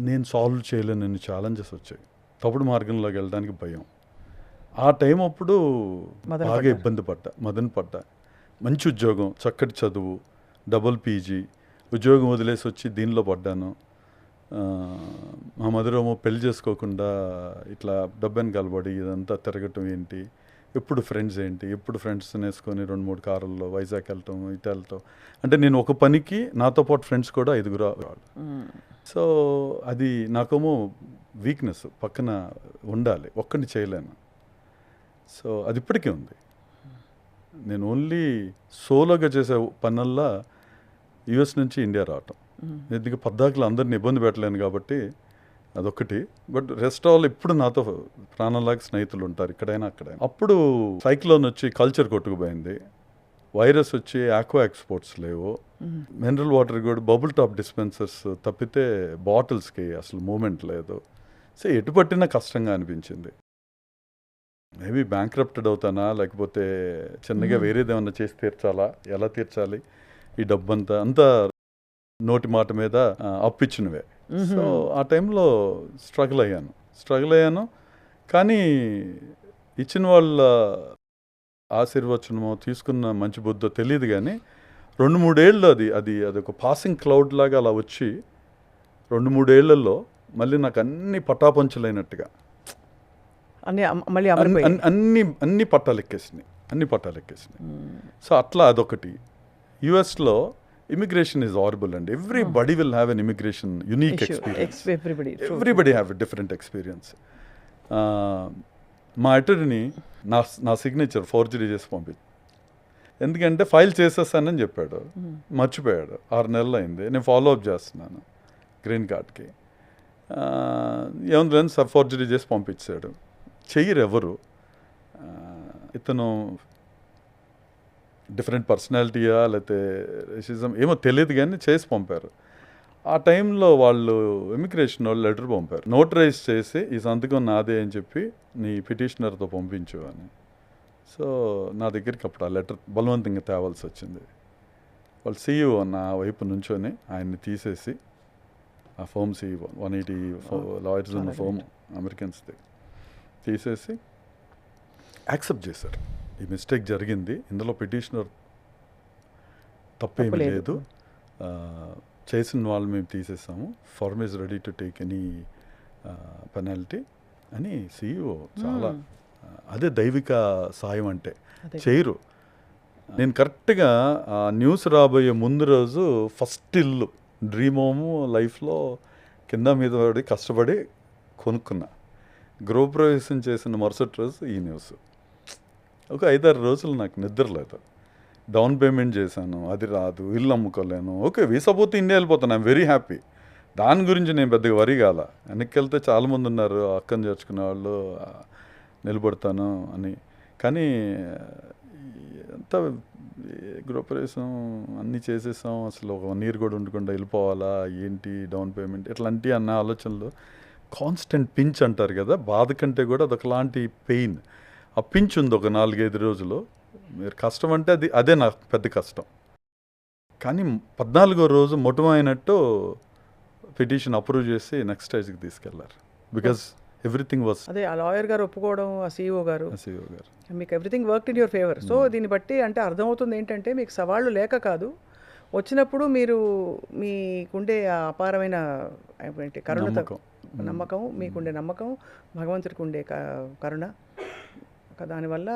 నేను సాల్వ్ చేయలేని ఛాలెంజెస్ వచ్చాయి. తప్పుడు మార్గంలోకి వెళ్ళడానికి భయం. ఆ టైం అప్పుడు బాగా మదన పడ్డా. మంచి ఉద్యోగం, చక్కటి చదువు, డబుల్ పీజీ, ఉద్యోగం వదిలేసి వచ్చి దీనిలో పడ్డాను. మా మదరేమో పెళ్లి చేసుకోకుండా ఇట్లా డబ్బని కలబడి ఇదంతా తిరగటం ఏంటి, ఎప్పుడు ఫ్రెండ్స్ వేసుకొని 2-3 కారుల్లో వైజాగ్ వెళ్ళటం, ఇటు వెళ్ళటం. అంటే నేను ఒక పనికి నాతో పాటు ఫ్రెండ్స్ కూడా 5 వాళ్ళు. సో అది నాకేమో వీక్నెస్, పక్కన ఉండాలి, ఒక్కడిని చేయలేను. సో అది ఇప్పటికీ ఉంది. నేను ఓన్లీ సోలోగా చేసే పనల్లా యుఎస్ నుంచి ఇండియా రావటం. ఎందుకంటే పద్దాకులు అందరిని ఇబ్బంది పెట్టలేను కాబట్టి అదొకటి. బట్ రెస్ట్ ఆల్ ఇప్పుడు నాతో ప్రాణంలాగా స్నేహితులు ఉంటారు, ఇక్కడైనా అక్కడైనా. అప్పుడు సైక్లోన్ వచ్చి కల్చర్ కొట్టుకుపోయింది, వైరస్ వచ్చి ఆక్వా ఎక్స్పోర్ట్స్ లేవు, మినరల్ వాటర్ కూడా బబుల్ టాప్ డిస్పెన్సర్స్ తప్పితే బాటిల్స్కి అసలు మూమెంట్ లేదు. సో ఎటు పట్టినా కష్టంగా అనిపించింది. మేబీ బ్యాంక్రప్టెడ్ అవుతానా, లేకపోతే చిన్నగా వేరేదేమన్నా చేసి తీర్చాలా, ఎలా తీర్చాలి ఈ డబ్బంతా నోటి మాట మీద అప్పిచ్చినవే. సో ఆ టైంలో స్ట్రగుల్ అయ్యాను. కానీ ఇచ్చిన వాళ్ళ ఆశీర్వచనమో తీసుకున్న మంచి బుద్ధో తెలియదు. కానీ 2-3 ఏళ్ళు అది ఒక పాసింగ్ క్లౌడ్ లాగా అలా వచ్చి 2-3 ఏళ్లలో మళ్ళీ నాకు అన్ని పటాపంచులైనట్టుగా అన్ని పట్టాలు ఎక్కేసినాయి. సో అట్లా అదొకటి. యుఎస్లో ఇమిగ్రేషన్ ఈజ్ హారబుల్ అండి. Everybody will have an immigration unique experience. Everybody have a different experience. మా అటర్నీ నా సిగ్నేచర్ ఫోర్జరీ చేసి పంపించి, ఎందుకంటే ఫైల్ చేసేస్తానని చెప్పాడు, మర్చిపోయాడు. 6 నెలలు అయింది, నేను ఫాలో అప్ చేస్తున్నాను గ్రీన్ కార్డ్కి. ఏముంది ఫోర్జరీ చేసి పంపించాడు. చెయ్యరు ఎవరు. ఇతను డిఫరెంట్ పర్సనాలిటీయా లేకపోతే రేసిజం ఏమో తెలియదు, కానీ చేసి పంపారు. ఆ టైంలో వాళ్ళు ఇమిగ్రేషన్ వాళ్ళు లెటర్ పంపారు, నోటరైజ్ చేసి ఈ సంతకం నాదే అని చెప్పి నీ పిటిషనర్తో పంపించు అని. సో నా దగ్గరికి అప్పుడు ఆ లెటర్ బలవంతంగా తేవాల్సి వచ్చింది. వాళ్ళు సీఈఓ నా వైపు నుంచొని ఆయన్ని తీసేసి, ఆ ఫోమ్ సీఈఓ 180 లాయర్స్ ఉన్న ఫోమ్ అమెరికన్స్ది తీసేసి యాక్సెప్ట్ చేశారు. ఈ మిస్టేక్ జరిగింది, ఇందులో పిటిషనర్ తప్పేమీ లేదు, చేసిన వాళ్ళు మేము తీసేసాము, firm is ready to take any penalty అని సీఈఓ. చాలా అదే దైవిక సాయం అంటే. చేయరు. నేను కరెక్ట్గా ఆ న్యూస్ రాబోయే ముందు రోజు ఫస్ట్ ఇల్లు డ్రీమ్ హోము లైఫ్లో కింద మీద పడి కష్టపడి కొనుక్కున్నా. గృహప్రవేశం చేసిన మరుసటి రోజు ఈ న్యూస్. ఒక 5-6 రోజులు నాకు నిద్ర లేదు. డౌన్ పేమెంట్ చేశాను, అది రాదు, ఇల్లు అమ్ముకోలేను, ఓకే వీసా పోతే ఇండియా వెళ్ళిపోతాను, ఐఎమ్ వెరీ హ్యాపీ. దాని గురించి నేను పెద్దగా వరి కాల. వెనక్కి వెళ్తే చాలామంది ఉన్నారు అక్కని చేర్చుకునే వాళ్ళు, నిలబడతాను అని. కానీ అంతా గృహప్రవేశం అన్నీ చేసేసాం, అసలు ఒక 1 year కూడా ఉండకుండా వెళ్ళిపోవాలా ఏంటి, డౌన్ పేమెంట్ ఇట్లాంటి అన్న ఆలోచనలు, కాన్స్టెంట్ పించ్ అంటారు కదా, బాధ కంటే కూడా అదొకలాంటి పెయిన్. ఆ పించ్ ఉంది ఒక 4-5 రోజులు. మీరు కష్టం అంటే అదే నాకు పెద్ద కష్టం. కానీ 14వ రోజు మొట్టమైనట్టు పిటిషన్ అప్రూవ్ చేసి నెక్స్ట్ స్టేజ్కి తీసుకెళ్లారు. బికాస్ ఎవ్రీథింగ్ వాస్, అదే ఆ లాయర్ గారు ఒప్పుకోవడం, ఆ CEO గారు మీకు everything work in your favour. So దీన్ని బట్టి అంటే అర్థమవుతుంది ఏంటంటే మీకు సవాళ్ళు లేక కాదు, వచ్చినప్పుడు మీరు మీకుండే ఆ అపారమైన ఏంటి కరుణతో నమ్మకం, మీకుండే నమ్మకం, భగవంతుడికి ఉండే కరుణ, దానివల్ల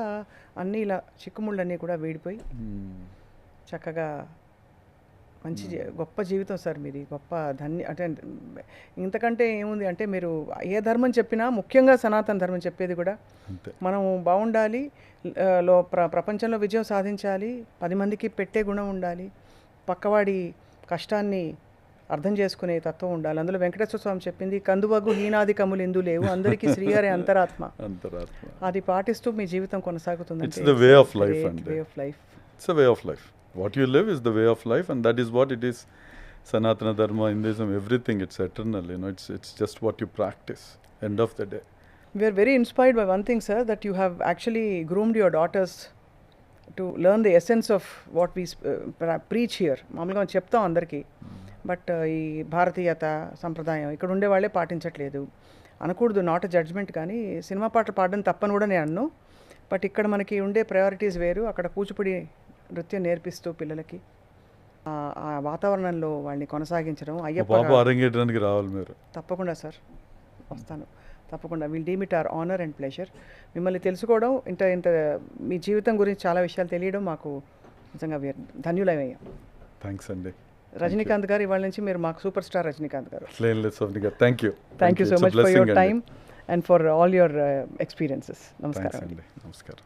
అన్నీ ఇలా చిక్కుముళ్ళన్నీ కూడా వీడిపోయి చక్కగా మంచి గొప్ప జీవితం సార్ మీది. గొప్ప అంటే ఇంతకంటే ఏముంది అంటే మీరు ఏ ధర్మం చెప్పినా, ముఖ్యంగా సనాతన ధర్మం చెప్పేది కూడా మనం బాగుండాలి, ప్రపంచంలో విజయం సాధించాలి, 10 మందికి పెట్టే గుణం ఉండాలి, పక్కవాడి కష్టాన్ని అర్థం చేసుకునే తత్వం ఉండాలి. అందులో వెంకటేశ్వర స్వామి చెప్పింది కందువగు హీనాది కములు ఎందు లేవు, అందరికీ శ్రీహరి అంతరాత్మ. అది పాటిస్తూ మీ జీవితం కొనసాగుతుంది. It's the way of life. It's a way of life. What you live is the way of life, and that is what it is. Sanatana Dharma, Hinduism, everything, it's eternal. It's just what you practice. End of the day. We are very inspired by one thing, sir, that you have actually groomed your daughters to learn the essence of what we preach here. మామూలుగా చెప్తాం అందరికీ, but ఈ భారతీయత సంప్రదాయం ఇక్కడ ఉండే వాళ్ళే పాటించట్లేదు అనకూడదు, not a judgement. కానీ సినిమా పాటలు పాడడం తప్పని కూడా నేను అన్ను, బట్ ఇక్కడ మనకి ఉండే ప్రయారిటీస్ వేరు. అక్కడ కూచిపూడి నృత్యం నేర్పిస్తూ పిల్లలకి ఆ వాతావరణంలో వాళ్ళని కొనసాగించడం. అయ్యప్ప అరంగేట్రానికి రావాలి మీరు. తప్పకుండా సార్, వస్తాను తప్పకుండా. Will deem it our honour and pleasure. మిమ్మల్ని తెలుసుకోవడం, ఇంత మీ జీవితం గురించి చాలా విషయాలు తెలియడం మాకు నిజంగా ధన్యులమయ్యాం. థ్యాంక్స్ అండి. రజనీకాంత్ గారు, ఇవాళ నుంచి మీరు మాకు సూపర్ స్టార్ రజనీకాంత్ గారు. Thank you so much for your time and for all your experiences. నమస్కారం. నమస్కారం.